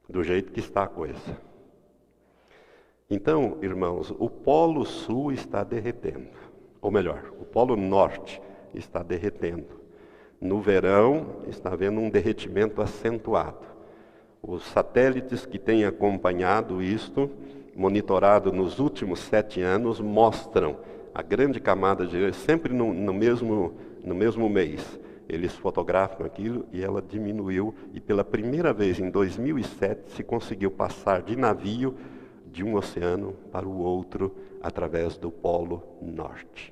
Do jeito que está a coisa. Então, irmãos, o Polo Sul está derretendo. Ou melhor, o Polo Norte está derretendo. No verão, está havendo um derretimento acentuado. Os satélites que têm acompanhado isto, monitorado nos últimos 7 anos, mostram a grande camada de gelo, sempre no mesmo mês. Eles fotografam aquilo e ela diminuiu. E pela primeira vez em 2007 se conseguiu passar de navio de um oceano para o outro através do Polo Norte.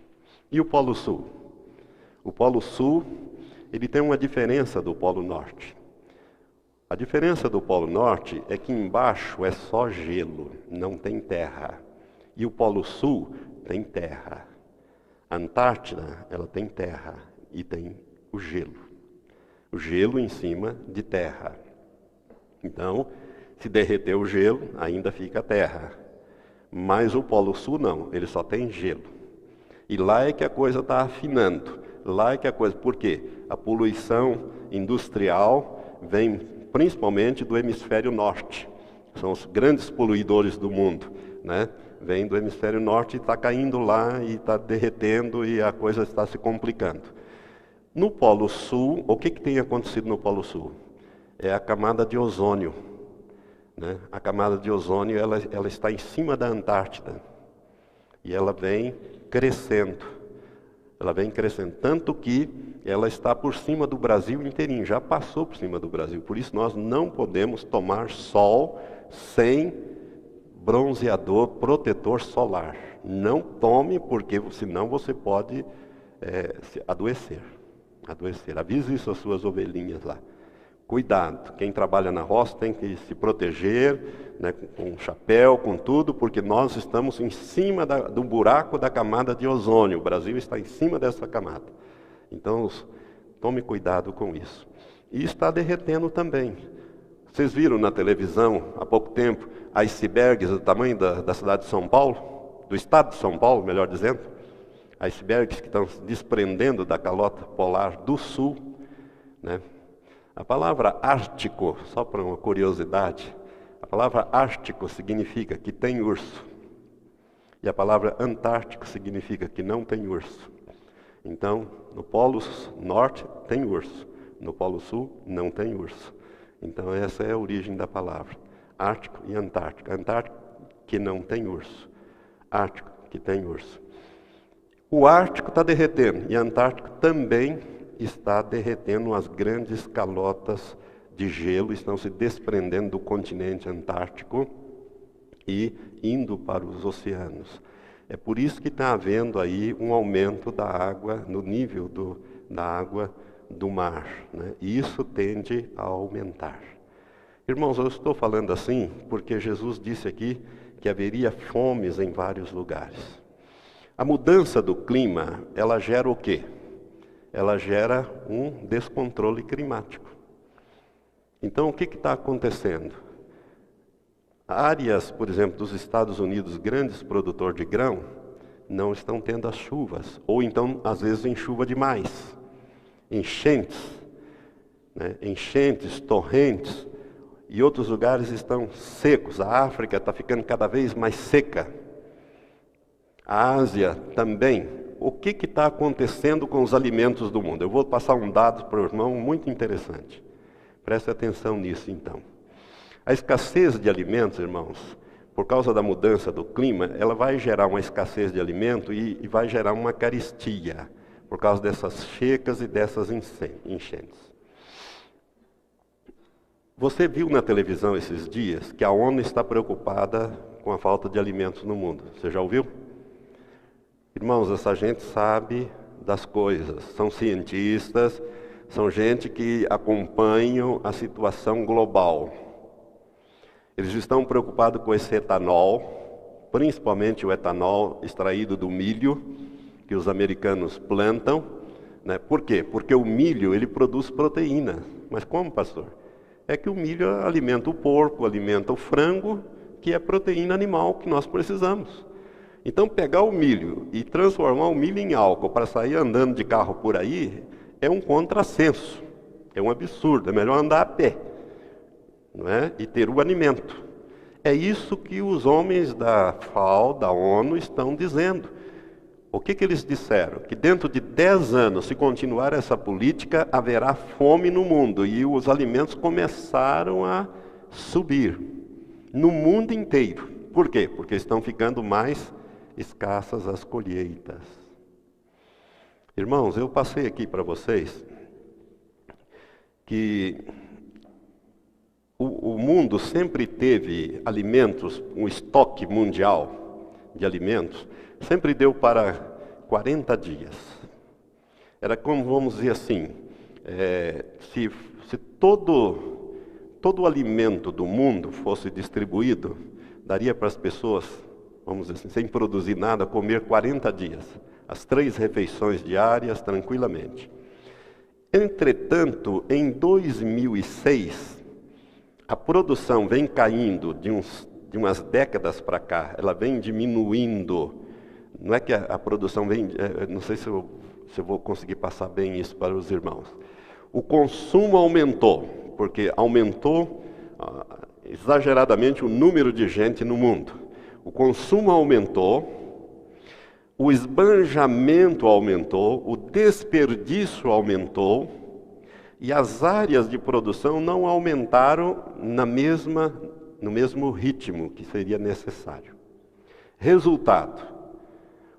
E o Polo Sul? O Polo Sul, ele tem uma diferença do Polo Norte. A diferença do Polo Norte é que embaixo é só gelo, não tem terra. E o Polo Sul tem terra. A Antártida, ela tem terra e tem o gelo. O gelo em cima de terra. Então, se derreter o gelo, ainda fica terra. Mas o Polo Sul não, ele só tem gelo. E lá é que a coisa está afinando. Lá é que a coisa... Por quê? A poluição industrial vem principalmente do hemisfério norte. São os grandes poluidores do mundo, né? Vem do hemisfério norte e está caindo lá e está derretendo e a coisa está se complicando. No Polo Sul, o que tem acontecido no Polo Sul? É a camada de ozônio, né? A camada de ozônio ela está em cima da Antártida e ela vem crescendo. Ela vem crescendo, tanto que ela está por cima do Brasil inteirinho, já passou por cima do Brasil. Por isso nós não podemos tomar sol sem bronzeador, protetor solar. Não tome, porque senão você pode adoecer. Avise isso às suas ovelhinhas lá. Cuidado, quem trabalha na roça tem que se proteger, né, com chapéu, com tudo, porque nós estamos em cima do buraco da camada de ozônio. O Brasil está em cima dessa camada. Então, tome cuidado com isso. e está derretendo também. Vocês viram na televisão, há pouco tempo, icebergs do tamanho da cidade de São Paulo, do estado de São Paulo, melhor dizendo, icebergs que estão se desprendendo da calota polar do sul, né? A palavra ártico, só para uma curiosidade, a palavra ártico significa que tem urso. E a palavra antártico significa que não tem urso. Então, no Polo Norte tem urso, no Polo Sul não tem urso. Então essa é a origem da palavra. Ártico e Antártico. Antártico que não tem urso. Ártico que tem urso. O Ártico está derretendo e o Antártico também está derretendo. As grandes calotas de gelo estão se desprendendo do continente antártico e indo para os oceanos. É por isso que está havendo aí um aumento da água, no nível da água do mar, né? E isso tende a aumentar. Irmãos, eu estou falando assim porque Jesus disse aqui que haveria fomes em vários lugares. A mudança do clima, ela gera o quê? Ela gera um descontrole climático. Então, o que está acontecendo? Áreas, por exemplo, dos Estados Unidos, grandes produtores de grão, não estão tendo as chuvas, ou então, às vezes, em chuva demais. Enchentes, né? Enchentes, torrentes, e outros lugares estão secos. A África está ficando cada vez mais seca. A Ásia também. O que está acontecendo com os alimentos do mundo? Eu vou passar um dado para o irmão muito interessante. Preste atenção nisso, então. A escassez de alimentos, irmãos, por causa da mudança do clima, ela vai gerar uma escassez de alimento e vai gerar uma carestia, por causa dessas secas e dessas enchentes. Você viu na televisão esses dias que a ONU está preocupada com a falta de alimentos no mundo. Você já ouviu? Irmãos, essa gente sabe das coisas, são cientistas, são gente que acompanham a situação global. Eles estão preocupados com esse etanol, principalmente o etanol extraído do milho, que os americanos plantam, né? Por quê? Porque o milho, ele produz proteína. Mas como, pastor? É que o milho alimenta o porco, alimenta o frango, que é proteína animal que nós precisamos. Então, pegar o milho e transformar o milho em álcool para sair andando de carro por aí, é um contrassenso, é um absurdo, é melhor andar a pé, não é? E ter o alimento. É isso que os homens da FAO, da ONU, estão dizendo. O que eles disseram? Que dentro de 10 anos, se continuar essa política, haverá fome no mundo. E os alimentos começaram a subir no mundo inteiro. Por quê? Porque estão ficando mais escassas as colheitas. Irmãos, eu passei aqui para vocês que o mundo sempre teve alimentos, um estoque mundial de alimentos, sempre deu para 40 dias. Era como, vamos dizer assim, se todo o alimento do mundo fosse distribuído, daria para as pessoas, vamos dizer assim, sem produzir nada, comer 40 dias. As 3 refeições diárias, tranquilamente. Entretanto, em 2006, a produção vem caindo de umas décadas para cá, ela vem diminuindo. Não é que a produção vem, não sei se eu vou conseguir passar bem isso para os irmãos. O consumo aumentou, porque aumentou exageradamente o número de gente no mundo. O consumo aumentou, o esbanjamento aumentou, o desperdício aumentou, e as áreas de produção não aumentaram no mesmo ritmo que seria necessário. Resultado,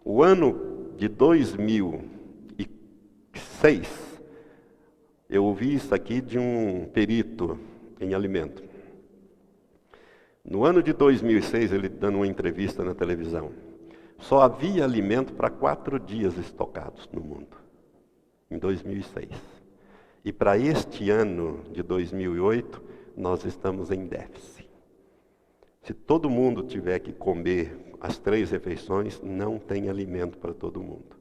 o ano de 2006, eu ouvi isso aqui de um perito em alimento. No ano de 2006, ele dando uma entrevista na televisão, só havia alimento para 4 dias estocados no mundo, em 2006. E para este ano de 2008, nós estamos em déficit. Se todo mundo tiver que comer as 3 refeições, não tem alimento para todo mundo.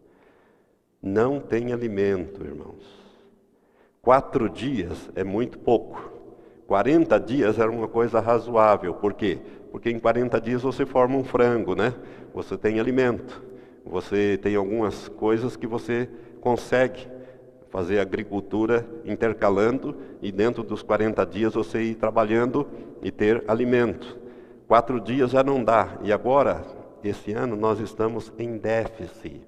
Não tem alimento, irmãos. 4 dias é muito pouco. 40 dias era uma coisa razoável. Por quê? Porque em 40 dias você forma um frango, né? Você tem alimento. Você tem algumas coisas que você consegue fazer agricultura intercalando e dentro dos 40 dias você ir trabalhando e ter alimento. 4 dias já não dá. E agora, esse ano, nós estamos em déficit.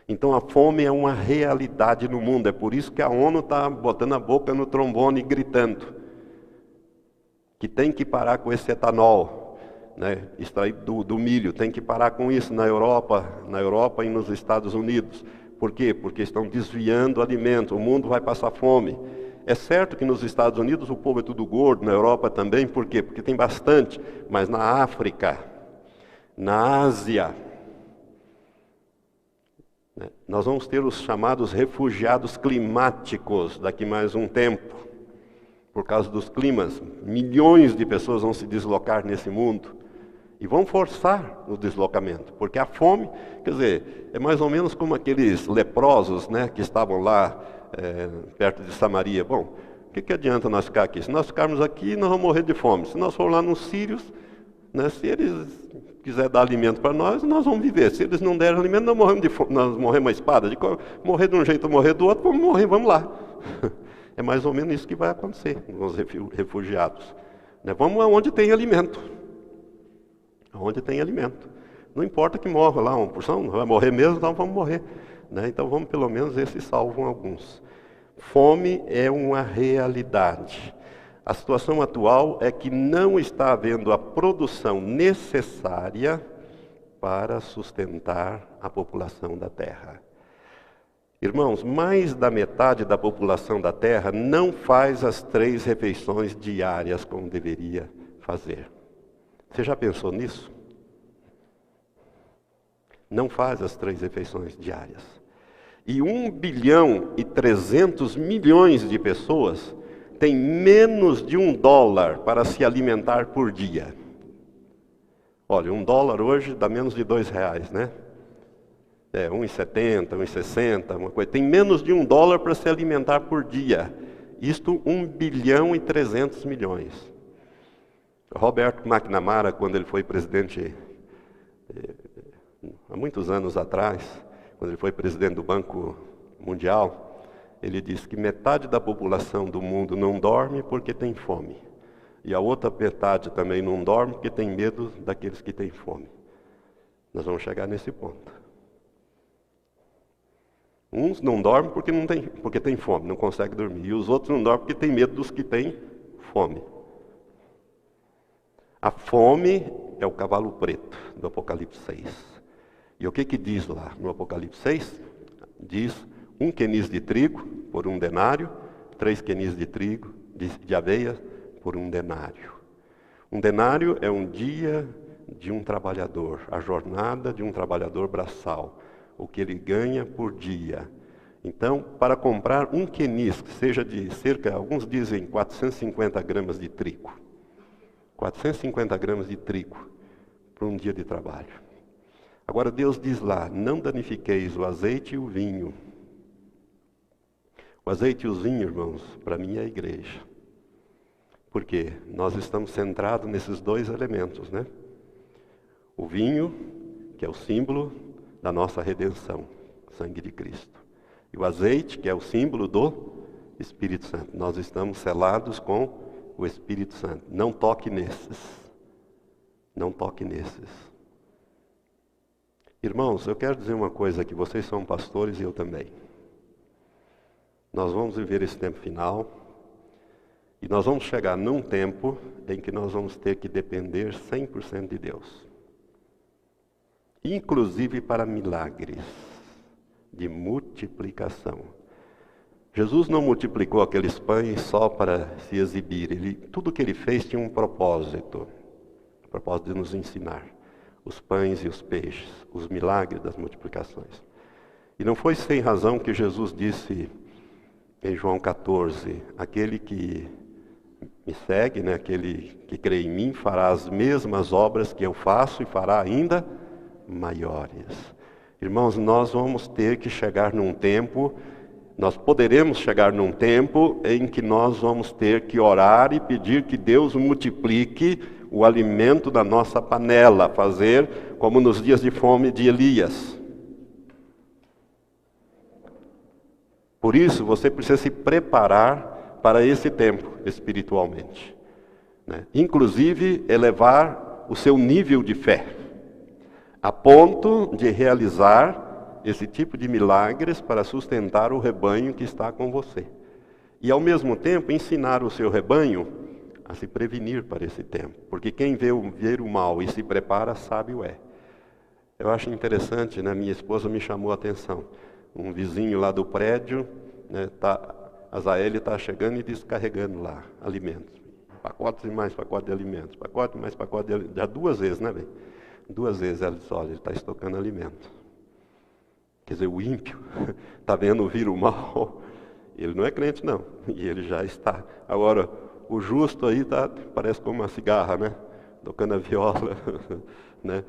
Então a fome é uma realidade no mundo. É por isso que a ONU está botando a boca no trombone e gritando que tem que parar com esse etanol, né, extraído do milho. Tem que parar com isso na Europa e nos Estados Unidos. Por quê? Porque estão desviando alimento. O mundo vai passar fome. É certo que nos Estados Unidos o povo é tudo gordo, na Europa também. Por quê? Porque tem bastante. Mas na África, na Ásia, né, nós vamos ter os chamados refugiados climáticos daqui mais um tempo. Por causa dos climas, milhões de pessoas vão se deslocar nesse mundo. E vão forçar o deslocamento, porque a fome, quer dizer, é mais ou menos como aqueles leprosos, né, que estavam lá perto de Samaria. Bom, o que adianta nós ficar aqui? Se nós ficarmos aqui, nós vamos morrer de fome. Se nós formos lá nos sírios, né, se eles quiserem dar alimento para nós vamos viver. Se eles não derem alimento, nós morremos de fome, nós morremos a espada. Morrer de um jeito ou morrer do outro, vamos morrer, vamos lá. É mais ou menos isso que vai acontecer com os refugiados. Né, vamos aonde tem alimento. Onde tem alimento. Não importa que morra lá uma porção, vai morrer mesmo, então vamos morrer. Né? Então vamos, pelo menos, esses salvam alguns. Fome é uma realidade. A situação atual é que não está havendo a produção necessária para sustentar a população da Terra. Irmãos, mais da metade da população da Terra não faz as 3 refeições diárias como deveria fazer. Você já pensou nisso? Não faz as 3 refeições diárias. E 1,3 bilhão de pessoas têm menos de $1 para se alimentar por dia. Olha, $1 hoje dá menos de R$2, né? 1,70, 1,60, uma coisa. Tem menos de $1 para se alimentar por dia. Isto 1,3 bilhão. Robert McNamara, quando ele foi presidente, há muitos anos atrás, quando ele foi presidente do Banco Mundial, ele disse que metade da população do mundo não dorme porque tem fome. E a outra metade também não dorme porque tem medo daqueles que têm fome. Nós vamos chegar nesse ponto. Uns não dormem porque tem fome, não conseguem dormir. E os outros não dormem porque têm medo dos que têm fome. A fome é o cavalo preto do Apocalipse 6. E o que diz lá no Apocalipse 6? Diz 1 quenis de trigo por 1 denário, 3 quenis de trigo, de aveia por 1 denário. 1 denário é um dia de um trabalhador, a jornada de um trabalhador braçal, o que ele ganha por dia. Então, para comprar 1 quenis, que seja de cerca, alguns dizem 450 gramas de trigo. 450 gramas de trigo por um dia de trabalho. Agora Deus diz lá, não danifiqueis o azeite e o vinho. O azeite e os vinhos, irmãos, para mim é a igreja. Por quê? Nós estamos centrados nesses 2 elementos, né? O vinho, que é o símbolo da nossa redenção, sangue de Cristo. E o azeite, que é o símbolo do Espírito Santo. Nós estamos selados com o Espírito Santo. Não toque nesses. Não toque nesses. Irmãos, eu quero dizer uma coisa aqui. Vocês são pastores e eu também. Nós vamos viver esse tempo final. E nós vamos chegar num tempo em que nós vamos ter que depender 100% de Deus. Inclusive para milagres de multiplicação. Jesus não multiplicou aqueles pães só para se exibir. Tudo que ele fez tinha um propósito. O propósito de nos ensinar. Os pães e os peixes. Os milagres das multiplicações. E não foi sem razão que Jesus disse em João 14. Aquele que me segue, né, aquele que crê em mim, fará as mesmas obras que eu faço e fará ainda maiores. Irmãos, nós vamos ter que chegar num tempo Nós poderemos chegar num tempo em que nós vamos ter que orar e pedir que Deus multiplique o alimento da nossa panela, fazer como nos dias de fome de Elias. Por isso, você precisa se preparar para esse tempo espiritualmente, né? Inclusive, elevar o seu nível de fé, a ponto de realizar esse tipo de milagres para sustentar o rebanho que está com você. E ao mesmo tempo ensinar o seu rebanho a se prevenir para esse tempo. Porque quem vê o mal e se prepara, sabe o é. Eu acho interessante, né? Minha esposa me chamou a atenção. Um vizinho lá do prédio, né, a Zaeli está chegando e descarregando lá alimentos. Pacotes e mais pacotes de alimentos. Pacote e mais pacote de alimentos. Já 2 vezes, né, bem? 2 vezes ela disse, olha, ele está estocando alimento. Quer dizer, o ímpio está vendo vir o mal, ele não é crente não, e ele já está. Agora, o justo aí parece como uma cigarra, né? Tocando a viola, né?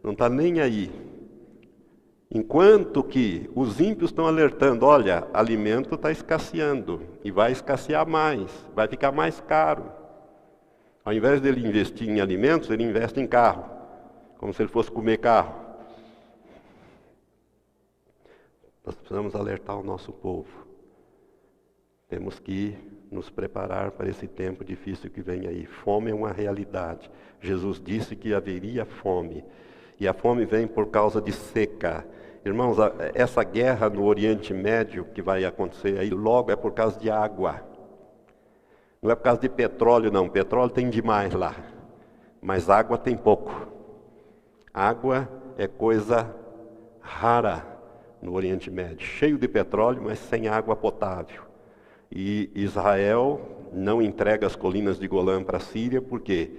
Não está nem aí. Enquanto que os ímpios estão alertando, olha, alimento está escasseando, e vai escassear mais, vai ficar mais caro. Ao invés dele investir em alimentos, ele investe em carro, como se ele fosse comer carro. Nós precisamos alertar o nosso povo. Temos que nos preparar para esse tempo difícil que vem aí. Fome é uma realidade. Jesus disse que haveria fome. E a fome vem por causa de seca. Irmãos, essa guerra no Oriente Médio que vai acontecer aí logo é por causa de água. Não é por causa de petróleo não. Petróleo tem demais lá. Mas água tem pouco. Água é coisa rara no Oriente Médio, cheio de petróleo, mas sem água potável. E Israel não entrega as colinas de Golã para a Síria, por quê?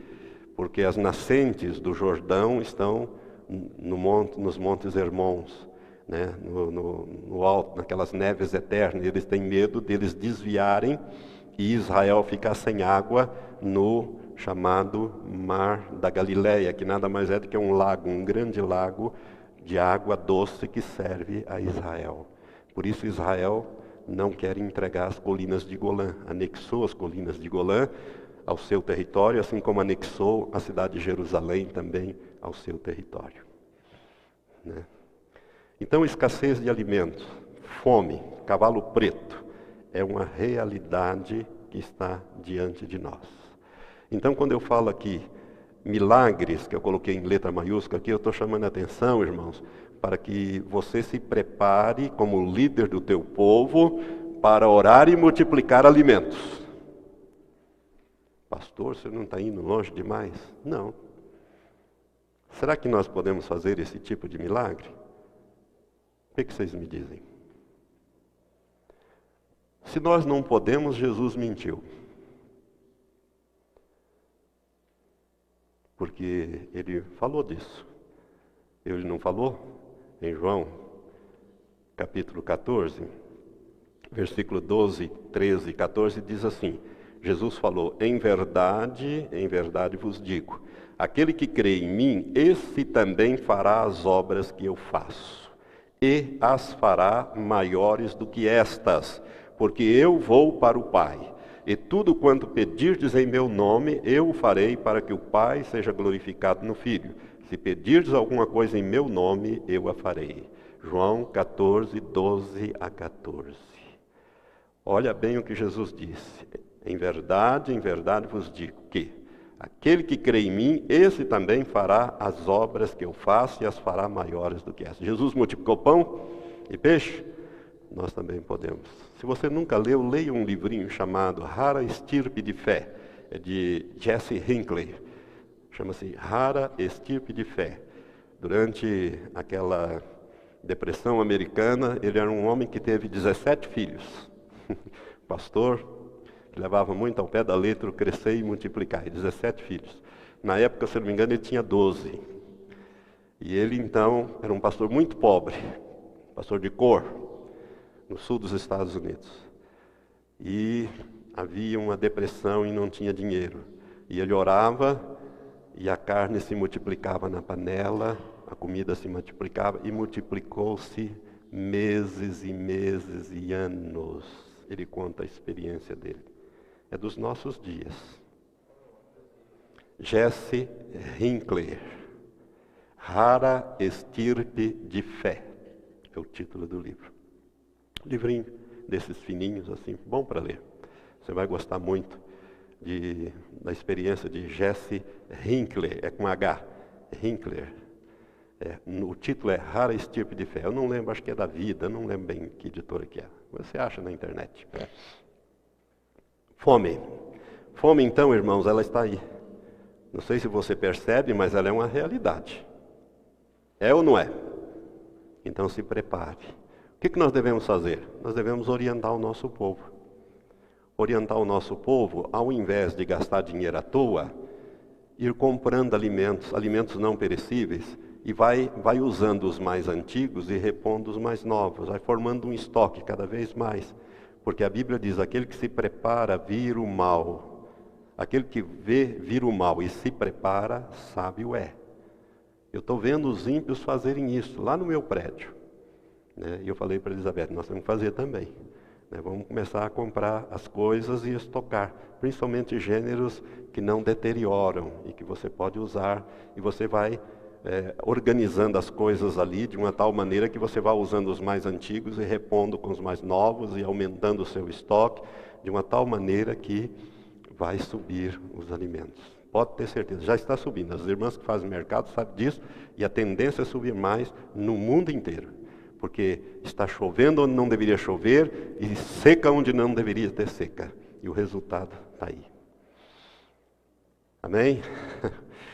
Porque as nascentes do Jordão estão nos montes Hermons, né? no alto, naquelas neves eternas. Eles têm medo deles desviarem e Israel ficar sem água no chamado Mar da Galileia, que nada mais é do que um lago, um grande lago de água doce que serve a Israel. Por isso Israel não quer entregar as colinas de Golã, anexou as colinas de Golã ao seu território, assim como anexou a cidade de Jerusalém também ao seu território, né? Então, escassez de alimentos, fome, cavalo preto, é uma realidade que está diante de nós. Então, quando eu falo aqui milagres, que eu coloquei em letra maiúscula aqui, eu estou chamando a atenção, irmãos, para que você se prepare como líder do teu povo para orar e multiplicar alimentos. Pastor, você não está indo longe demais? Não. Será que nós podemos fazer esse tipo de milagre? O que vocês me dizem? Se nós não podemos, Jesus mentiu. Porque ele falou disso. Ele não falou? Em João, capítulo 14, versículo 12, 13 e 14, diz assim, Jesus falou, em verdade vos digo, aquele que crê em mim, esse também fará as obras que eu faço, e as fará maiores do que estas, porque eu vou para o Pai. E tudo quanto pedirdes em meu nome, eu o farei para que o Pai seja glorificado no Filho. Se pedirdes alguma coisa em meu nome, eu a farei. João 14, 12 a 14. Olha bem o que Jesus disse. Em verdade vos digo que aquele que crê em mim, esse também fará as obras que eu faço e as fará maiores do que essas. Jesus multiplicou pão e peixe. Nós também podemos. Se você nunca leu, leia um livrinho chamado Rara Estirpe de Fé, é de Jesse Hinckley. Chama-se Rara Estirpe de Fé. Durante aquela depressão americana, ele era um homem que teve 17 filhos. Pastor, que levava muito ao pé da letra o crescer e multiplicar. 17 filhos. Na época, se não me engano, ele tinha 12. E ele, então, era um pastor muito pobre. Pastor de cor, no sul dos Estados Unidos. E havia uma depressão e não tinha dinheiro. E ele orava e a carne se multiplicava na panela, a comida se multiplicava e multiplicou-se meses e meses e anos. Ele conta a experiência dele. É dos nossos dias. Jesse Hinckley, Rara Estirpe de Fé, é o título do livro. Livrinho desses fininhos, assim, bom para ler. Você vai gostar muito da experiência de Jesse Hinckley, é com H, Hinckley. O título é Rara Estirpe de Fé. Eu não lembro, acho que é da Vida, não lembro bem que editora que é. Você acha na internet. Fome. Fome, então, irmãos, ela está aí. Não sei se você percebe, mas ela é uma realidade. É ou não é? Então se prepare. O que nós devemos fazer? Nós devemos orientar o nosso povo. Orientar o nosso povo, ao invés de gastar dinheiro à toa, ir comprando alimentos não perecíveis, e vai usando os mais antigos e repondo os mais novos, vai formando um estoque cada vez mais. Porque a Bíblia diz, aquele que se prepara vira o mal. Aquele que vira o mal e se prepara, sábio é. Eu estou vendo os ímpios fazerem isso, lá no meu prédio. E eu falei para Elizabeth, nós temos que fazer também. Vamos começar a comprar as coisas e estocar, principalmente gêneros que não deterioram e que você pode usar. E você vai organizando as coisas ali de uma tal maneira que você vai usando os mais antigos e repondo com os mais novos e aumentando o seu estoque, de uma tal maneira que vai subir os alimentos. Pode ter certeza, já está subindo. As irmãs que fazem mercado sabem disso, e a tendência é subir mais no mundo inteiro. Porque está chovendo onde não deveria chover, e seca onde não deveria ter seca. E o resultado está aí. Amém?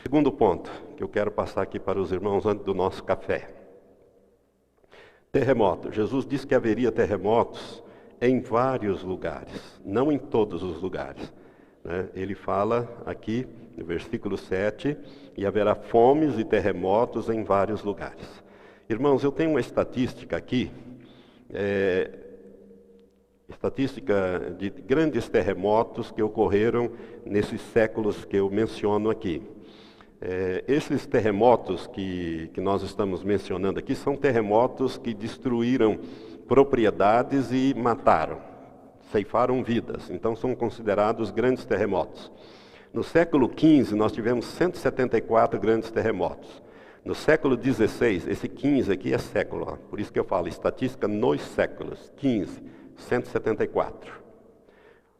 Segundo ponto, que eu quero passar aqui para os irmãos antes do nosso café. Terremoto. Jesus disse que haveria terremotos em vários lugares, não em todos os lugares. Ele fala aqui no versículo 7, e haverá fomes e terremotos em vários lugares. Irmãos, eu tenho uma estatística aqui, estatística de grandes terremotos que ocorreram nesses séculos que eu menciono aqui. Esses terremotos que nós estamos mencionando aqui são terremotos que destruíram propriedades e mataram. Ceifaram vidas, então são considerados grandes terremotos. No século XV, nós tivemos 174 grandes terremotos. No século XVI, esse 15 aqui é século, por isso que eu falo, estatística nos séculos. 15, 174.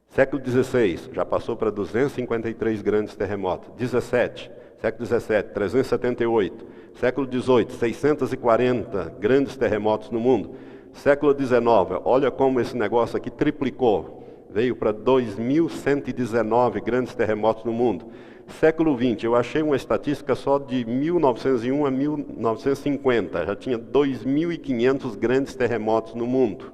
Século XVI, já passou para 253 grandes terremotos. 17, século XVII, 378. Século XVIII, 640 grandes terremotos no mundo. Século XIX, olha como esse negócio aqui triplicou. Veio para 2.119 grandes terremotos no mundo. Século XX, eu achei uma estatística só de 1901 a 1950. Já tinha 2.500 grandes terremotos no mundo.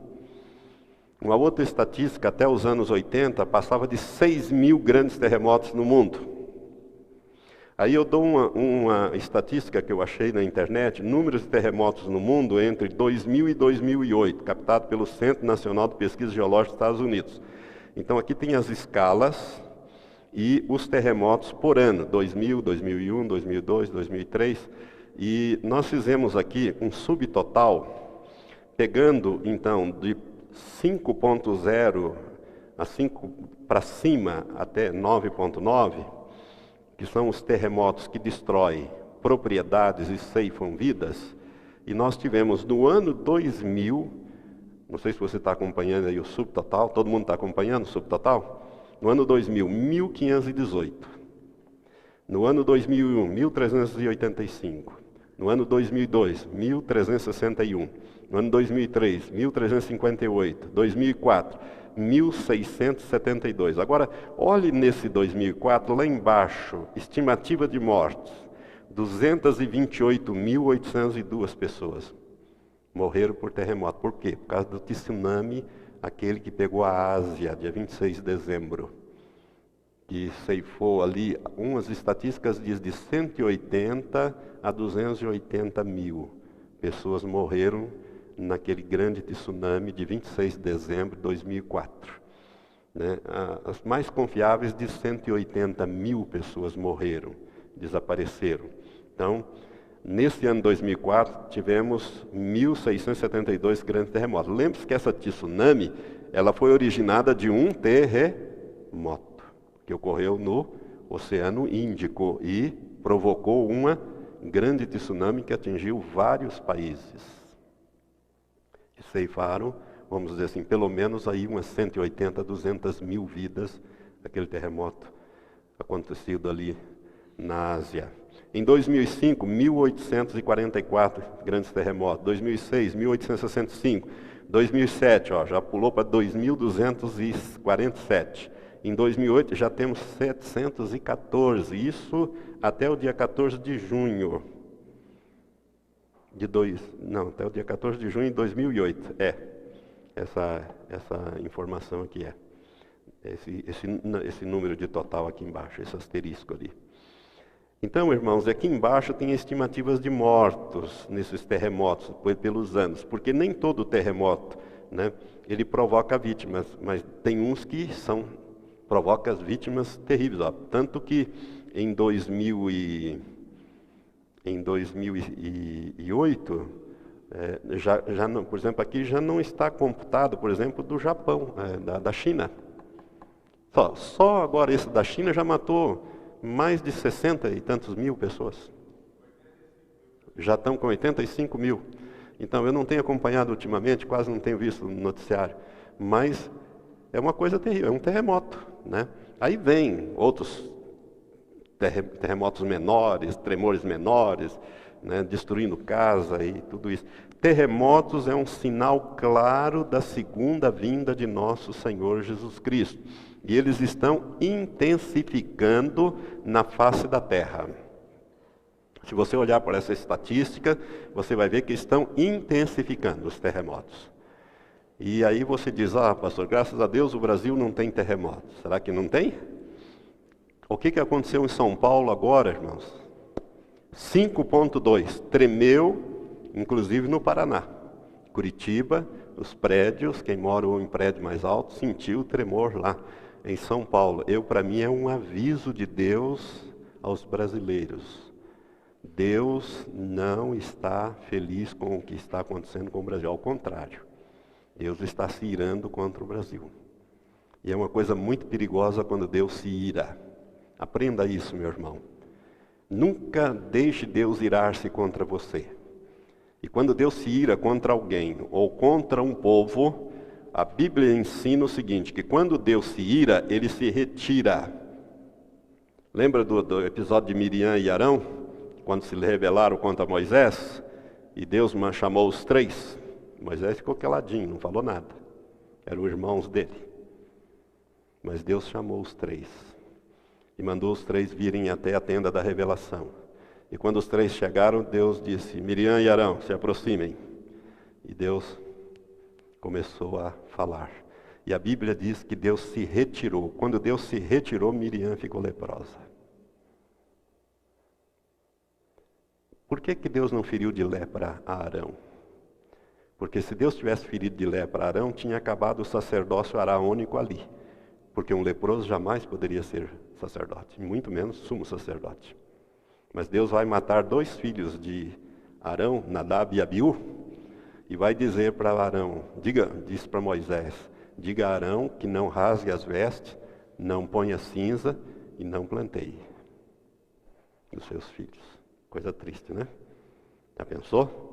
Uma outra estatística, até os anos 80, passava de 6.000 grandes terremotos no mundo. Aí eu dou uma estatística que eu achei na internet, números de terremotos no mundo entre 2000 e 2008, captado pelo Centro Nacional de Pesquisa Geológica dos Estados Unidos. Então aqui tem as escalas e os terremotos por ano, 2000, 2001, 2002, 2003. E nós fizemos aqui um subtotal, pegando então de 5.0 a 5 para cima até 9.9, que são os terremotos que destroem propriedades e ceifam vidas. E nós tivemos no ano 2000, não sei se você está acompanhando aí o subtotal, todo mundo está acompanhando o subtotal? No ano 2000, 1.518. No ano 2001, 1.385. No ano 2002, 1.361. No ano 2003, 1.358. 2004, 1.672. Agora, olhe nesse 2004, lá embaixo, estimativa de mortes. 228.802 pessoas morreram por terremoto. Por quê? Por causa do tsunami, aquele que pegou a Ásia, dia 26 de dezembro. Que ceifou ali, umas estatísticas diz de 180 a 280 mil pessoas morreram naquele grande tsunami de 26 de dezembro de 2004. As mais confiáveis de 180 mil pessoas morreram, desapareceram. Então, Nesse ano 2004, tivemos 1.672 grandes terremotos. Lembre-se que essa tsunami, ela foi originada de um terremoto, que ocorreu no Oceano Índico e provocou uma grande tsunami que atingiu vários países. E ceifaram, vamos dizer assim, pelo menos aí umas 180, 200 mil vidas, aquele terremoto acontecido ali na Ásia. Em 2005, 1.844 grandes terremotos. 2006, 1.865. 2007, já pulou para 2.247. Em 2008 já temos 714. Isso até o dia 14 de junho. Até o dia 14 de junho de 2008. Essa informação aqui é. Esse número de total aqui embaixo, esse asterisco ali. Então, irmãos, aqui embaixo tem estimativas de mortos nesses terremotos pelos anos, porque nem todo terremoto, né, ele provoca vítimas, mas tem uns que provocam as vítimas terríveis. Tanto que em 2008, por exemplo, aqui já não está computado, por exemplo, do Japão, da China. Só agora esse da China já matou mais de 60 e tantos mil pessoas. Já estão com 85 mil. Então, eu não tenho acompanhado ultimamente, quase não tenho visto no noticiário. Mas é uma coisa terrível, é um terremoto, né? Aí vem outros terremotos menores, tremores menores, né, destruindo casa e tudo isso. Terremotos é um sinal claro da segunda vinda de nosso Senhor Jesus Cristo. E eles estão intensificando na face da terra. Se você olhar para essa estatística, você vai ver que estão intensificando os terremotos. E aí você diz, pastor, graças a Deus o Brasil não tem terremotos. Será que não tem? O que aconteceu em São Paulo agora, irmãos? 5,2. Tremeu, inclusive no Paraná. Curitiba, os prédios, quem mora em prédio mais alto, sentiu o tremor lá. Em São Paulo, para mim é um aviso de Deus aos brasileiros. Deus não está feliz com o que está acontecendo com o Brasil, ao contrário. Deus está se irando contra o Brasil. E é uma coisa muito perigosa quando Deus se ira. Aprenda isso, meu irmão. Nunca deixe Deus irar-se contra você. E quando Deus se ira contra alguém ou contra um povo, a Bíblia ensina o seguinte, que quando Deus se ira, ele se retira. Lembra do episódio de Miriam e Arão? Quando se rebelaram contra Moisés? E Deus chamou os 3. Moisés ficou caladinho, não falou nada. Eram os irmãos dele. Mas Deus chamou os 3. E mandou os 3 virem até a tenda da revelação. E quando os 3 chegaram, Deus disse, Miriam e Arão, se aproximem. E Deus começou a falar. E a Bíblia diz que Deus se retirou. Quando Deus se retirou, Miriam ficou leprosa. Por que Deus não feriu de lepra a Arão? Porque se Deus tivesse ferido de lepra a Arão, tinha acabado o sacerdócio araônico ali. Porque um leproso jamais poderia ser sacerdote, muito menos sumo sacerdote. Mas Deus vai matar 2 filhos de Arão, Nadab e Abiú, e vai dizer para Arão, diz para Moisés, diga a Arão que não rasgue as vestes, não ponha cinza e não planteie os seus filhos. Coisa triste, né? Já pensou?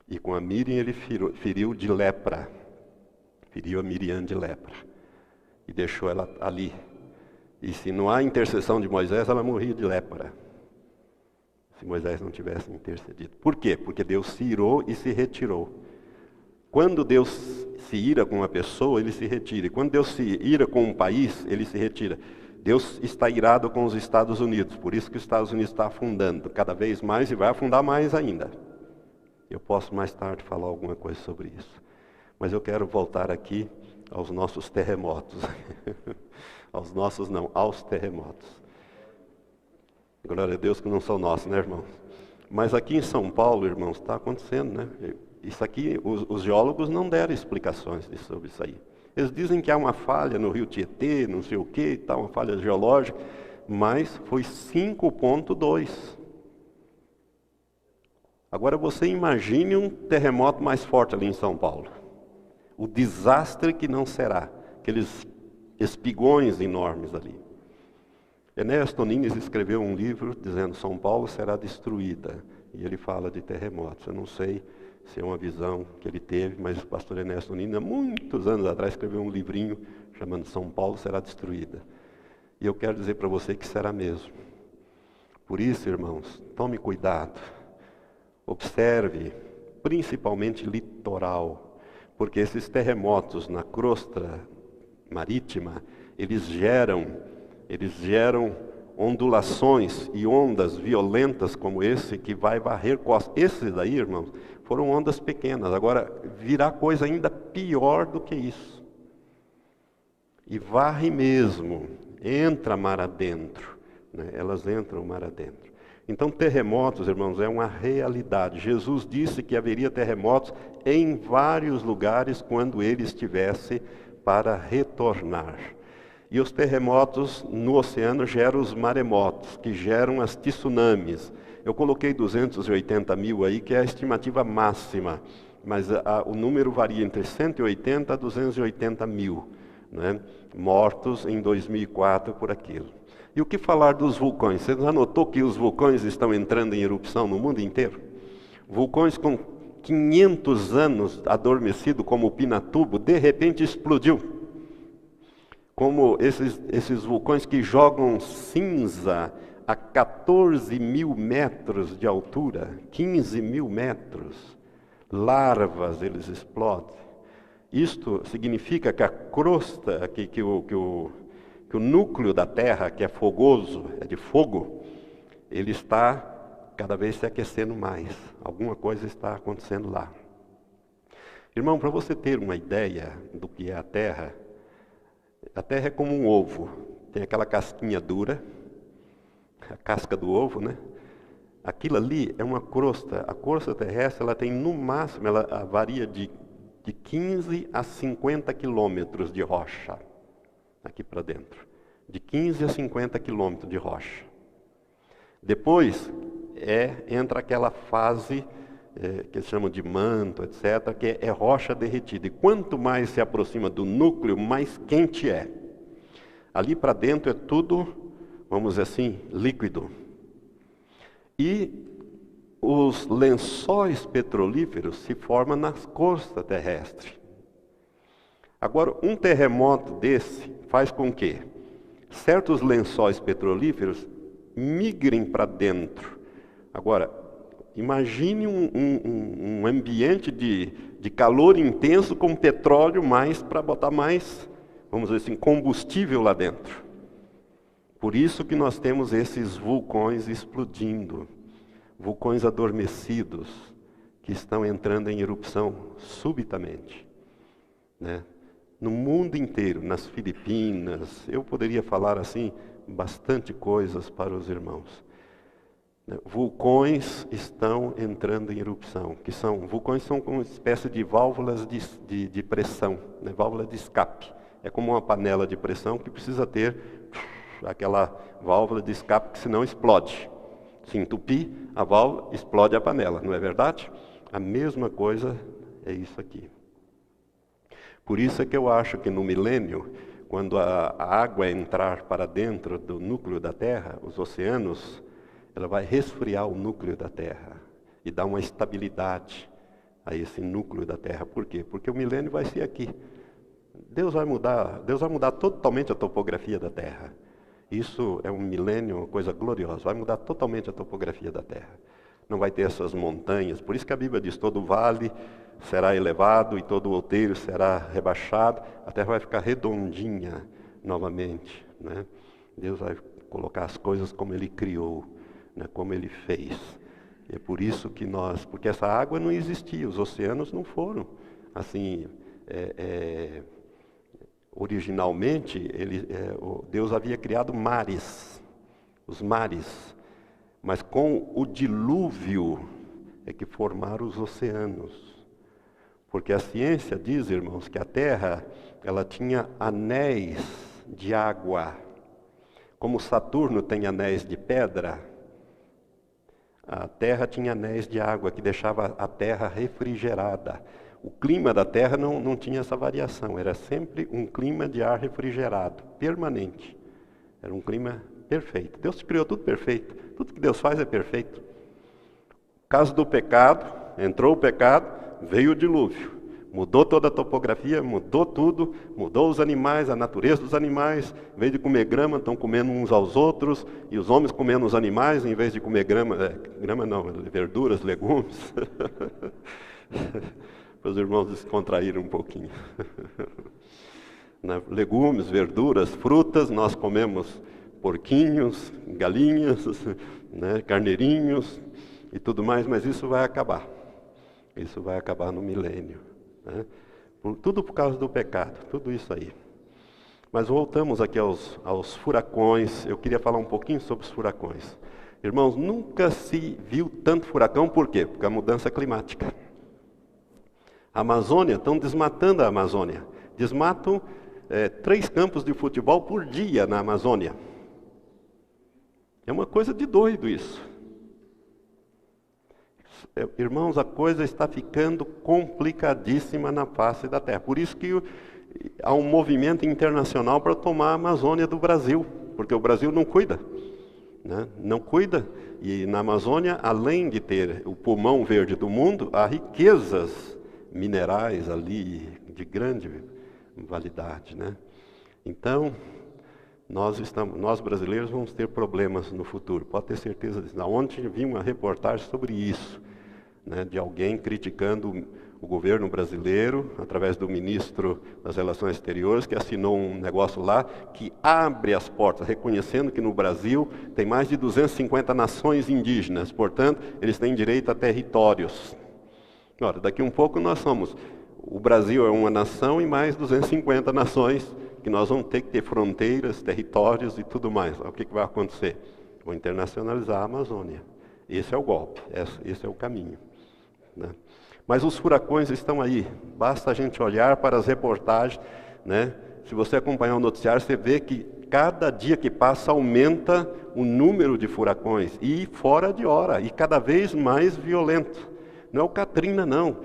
E com a Miriam ele feriu de lepra. Feriu a Miriam de lepra. E deixou ela ali. E se não há intercessão de Moisés, ela morria de lepra. Se Moisés não tivesse intercedido. Por quê? Porque Deus se irou e se retirou. Quando Deus se ira com uma pessoa, ele se retira. E quando Deus se ira com um país, ele se retira. Deus está irado com os Estados Unidos. Por isso que os Estados Unidos está afundando cada vez mais e vai afundar mais ainda. Eu posso mais tarde falar alguma coisa sobre isso. Mas eu quero voltar aqui aos nossos terremotos. Aos terremotos. Glória a Deus que não são nossos, né, irmãos? Mas aqui em São Paulo, irmãos, está acontecendo, né? Isso aqui, os geólogos não deram explicações sobre isso aí. Eles dizem que há uma falha no rio Tietê, não sei o que, tá, uma falha geológica, mas foi 5,2. Agora você imagine um terremoto mais forte ali em São Paulo. O desastre que não será. Aqueles espigões enormes ali. Ernesto Nunes escreveu um livro dizendo São Paulo será destruída. E ele fala de terremotos. Eu não sei se é uma visão que ele teve, mas o pastor Ernesto Nunes, há muitos anos atrás, escreveu um livrinho chamando São Paulo será destruída. E eu quero dizer para você que será mesmo. Por isso, irmãos, tome cuidado. Observe, principalmente litoral, porque esses terremotos na crosta marítima, eles geram ondulações e ondas violentas como esse que vai varrer costas. Esses daí, irmãos, foram ondas pequenas. Agora virá coisa ainda pior do que isso. E varre mesmo, entra mar adentro, né? Elas entram mar adentro. Então terremotos, irmãos, é uma realidade. Jesus disse que haveria terremotos em vários lugares quando ele estivesse para retornar. E os terremotos no oceano geram os maremotos, que geram as tsunamis. Eu coloquei 280 mil aí, que é a estimativa máxima, mas o número varia entre 180 a 280 mil, né, mortos em 2004 por aquilo. E o que falar dos vulcões? Você já notou que os vulcões estão entrando em erupção no mundo inteiro? Vulcões com 500 anos adormecido, como o Pinatubo, de repente explodiu. Como esses vulcões que jogam cinza a 14 mil metros de altura, 15 mil metros, larvas eles explodem. Isto significa que a crosta, que o núcleo da Terra, que é fogoso, é de fogo, ele está cada vez se aquecendo mais. Alguma coisa está acontecendo lá. Irmão, para você ter uma ideia do que é a Terra é como um ovo. Tem aquela casquinha dura, a casca do ovo, né? Aquilo ali é uma crosta. A crosta terrestre, ela tem no máximo, ela varia de 15 a 50 quilômetros de rocha, aqui para dentro. De 15 a 50 quilômetros de rocha. Depois, entra aquela fase que eles chamam de manto, etc., que é rocha derretida. E quanto mais se aproxima do núcleo, mais quente é. Ali para dentro é tudo, vamos dizer assim, líquido. E os lençóis petrolíferos se formam nas costas terrestres. Agora, um terremoto desse faz com que certos lençóis petrolíferos migrem para dentro. Agora, imagine um ambiente de calor intenso com petróleo mais para botar mais, vamos dizer assim, combustível lá dentro. Por isso que nós temos esses vulcões explodindo, vulcões adormecidos, que estão entrando em erupção subitamente, né? No mundo inteiro, nas Filipinas, eu poderia falar assim, bastante coisas para os irmãos. Vulcões estão entrando em erupção, vulcões são como uma espécie de válvulas de pressão, né? Válvula de escape. É como uma panela de pressão que precisa ter aquela válvula de escape, que senão explode. Se entupir a válvula, explode a panela, não é verdade? A mesma coisa é isso aqui. Por isso é que eu acho que no milênio, quando a água entrar para dentro do núcleo da Terra, os oceanos, ela vai resfriar o núcleo da Terra e dar uma estabilidade a esse núcleo da Terra. Por quê? Porque o milênio vai ser aqui. Deus vai mudar totalmente a topografia da Terra. Isso é um milênio, uma coisa gloriosa. Vai mudar totalmente a topografia da Terra. Não vai ter essas montanhas. Por isso que a Bíblia diz, todo vale será elevado e todo outeiro será rebaixado. A Terra vai ficar redondinha novamente, né? Deus vai colocar as coisas como Ele criou, né? Como Ele fez. E é por isso que porque essa água não existia, os oceanos não foram assim. Originalmente, Deus havia criado mares, os mares, mas com o dilúvio é que formaram os oceanos. Porque a ciência diz, irmãos, que a Terra, ela tinha anéis de água. Como Saturno tem anéis de pedra, A terra tinha anéis de água que deixava a terra refrigerada. O clima da terra não tinha essa variação, era sempre um clima de ar refrigerado, permanente. Era um clima perfeito. Deus criou tudo perfeito. Tudo que Deus faz é perfeito. Caso do pecado, entrou o pecado, veio o dilúvio. Mudou toda a topografia, mudou tudo, mudou os animais, a natureza dos animais. Em vez de comer grama, estão comendo uns aos outros. E os homens comendo os animais, em vez de comer grama verduras, legumes. Para os irmãos descontraírem um pouquinho. Legumes, verduras, frutas, nós comemos porquinhos, galinhas, carneirinhos e tudo mais, mas isso vai acabar. Isso vai acabar no milênio. Tudo por causa do pecado, tudo isso aí. Mas voltamos aqui aos furacões. Eu queria falar um pouquinho sobre os furacões. Irmãos, nunca se viu tanto furacão, por quê? Porque a mudança climática. A Amazônia, estão desmatando a Amazônia. Desmatam 3 campos de futebol por dia na Amazônia. É uma coisa de doido isso. Irmãos, a coisa está ficando complicadíssima na face da terra. Por isso que há um movimento internacional para tomar a Amazônia do Brasil, porque o Brasil não cuida. Não cuida. E na Amazônia, além de ter o pulmão verde do mundo, há riquezas minerais ali de grande validade. Então, nós brasileiros vamos ter problemas no futuro, pode ter certeza disso. Ontem vi uma reportagem sobre isso, de alguém criticando o governo brasileiro, através do ministro das Relações Exteriores, que assinou um negócio lá, que abre as portas, reconhecendo que no Brasil tem mais de 250 nações indígenas, portanto, eles têm direito a territórios. Ora, daqui um pouco o Brasil é uma nação e mais 250 nações, que nós vamos ter que ter fronteiras, territórios e tudo mais. O que vai acontecer? Vou internacionalizar a Amazônia. Esse é o golpe, esse é o caminho. Mas os furacões estão aí, basta a gente olhar para as reportagens, Se você acompanhar o noticiário, você vê que cada dia que passa aumenta o número de furacões, e fora de hora, e cada vez mais violento. Não é o Katrina, não.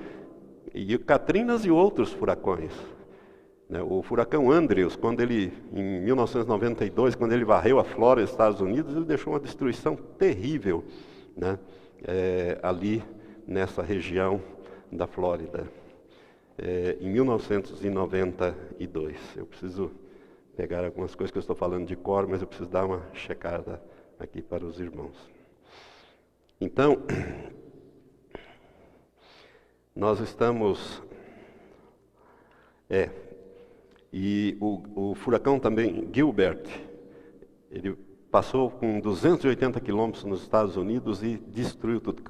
E Katrinas e outros furacões. O furacão Andrews, em 1992, quando ele varreu a Flórida, Estados Unidos, ele deixou uma destruição terrível, ali nessa região da Flórida, em 1992. Eu preciso pegar algumas coisas que eu estou falando de cor, mas eu preciso dar uma checada aqui para os irmãos. Então, nós estamos... E o furacão também, Gilbert, ele passou com 280 quilômetros nos Estados Unidos e destruiu tudo.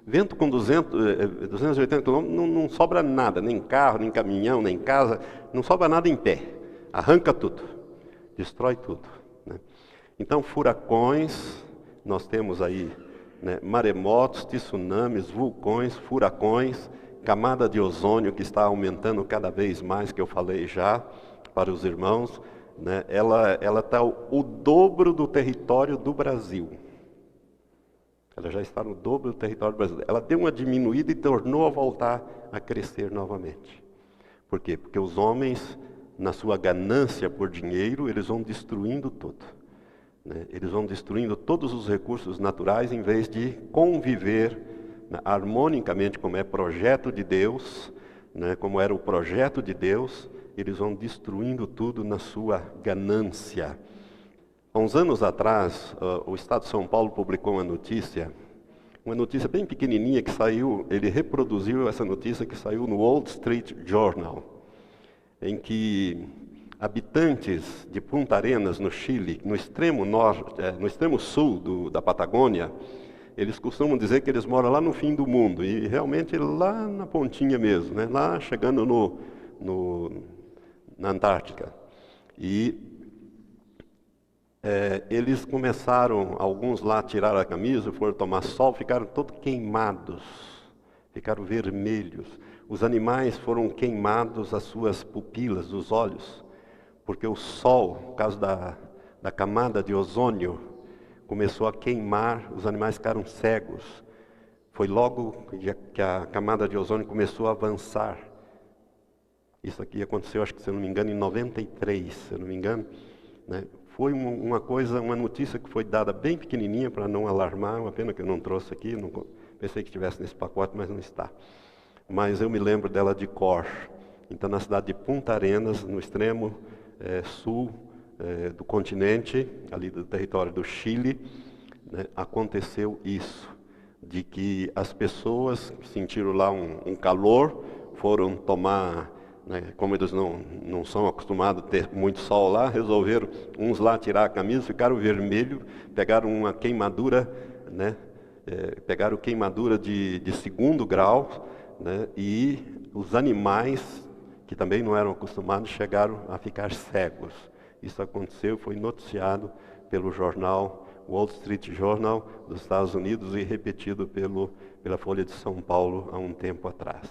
Vento com 280 quilômetros não sobra nada, nem carro, nem caminhão, nem casa, não sobra nada em pé. Arranca tudo, destrói tudo. Então, furacões, nós temos aí maremotos, tsunamis, vulcões, furacões, camada de ozônio que está aumentando cada vez mais, que eu falei já para os irmãos, ela está o dobro do território do Brasil. Ela já está no dobro do território brasileiro. Ela deu uma diminuída e tornou a voltar a crescer novamente. Por quê? Porque os homens, na sua ganância por dinheiro, eles vão destruindo tudo. Eles vão destruindo todos os recursos naturais, em vez de conviver harmonicamente, como é projeto de Deus, como era o projeto de Deus, eles vão destruindo tudo na sua ganância. Há uns anos atrás, o Estado de São Paulo publicou uma notícia bem pequenininha que saiu, ele reproduziu essa notícia que saiu no Wall Street Journal, em que habitantes de Punta Arenas, no Chile, no extremo sul da Patagônia, eles costumam dizer que eles moram lá no fim do mundo, e realmente lá na pontinha mesmo, lá chegando na Antártica. E eles começaram, alguns lá tiraram a camisa, foram tomar sol, ficaram todos queimados, ficaram vermelhos. Os animais foram queimados, as suas pupilas, os olhos, porque o sol, por causa da camada de ozônio, começou a queimar, os animais ficaram cegos. Foi logo que a camada de ozônio começou a avançar. Isso aqui aconteceu, acho que, se eu não me engano, em 93, se eu não me engano, né? Foi uma notícia que foi dada bem pequenininha para não alarmar, uma pena que eu não trouxe aqui, não, pensei que estivesse nesse pacote, mas não está. Mas eu me lembro dela de cor. Então, na cidade de Punta Arenas, no extremo sul do continente, ali do território do Chile, né, aconteceu isso, de que as pessoas sentiram lá um calor, foram tomar, né, como eles não são acostumados a ter muito sol lá, resolveram uns lá tirar a camisa, ficaram vermelhos, pegaram uma queimadura, né, pegaram queimadura de 2º grau, né, e os animais, que também não eram acostumados, chegaram a ficar cegos. Isso aconteceu, foi noticiado pelo jornal Wall Street Journal dos Estados Unidos e repetido pela Folha de São Paulo há um tempo atrás.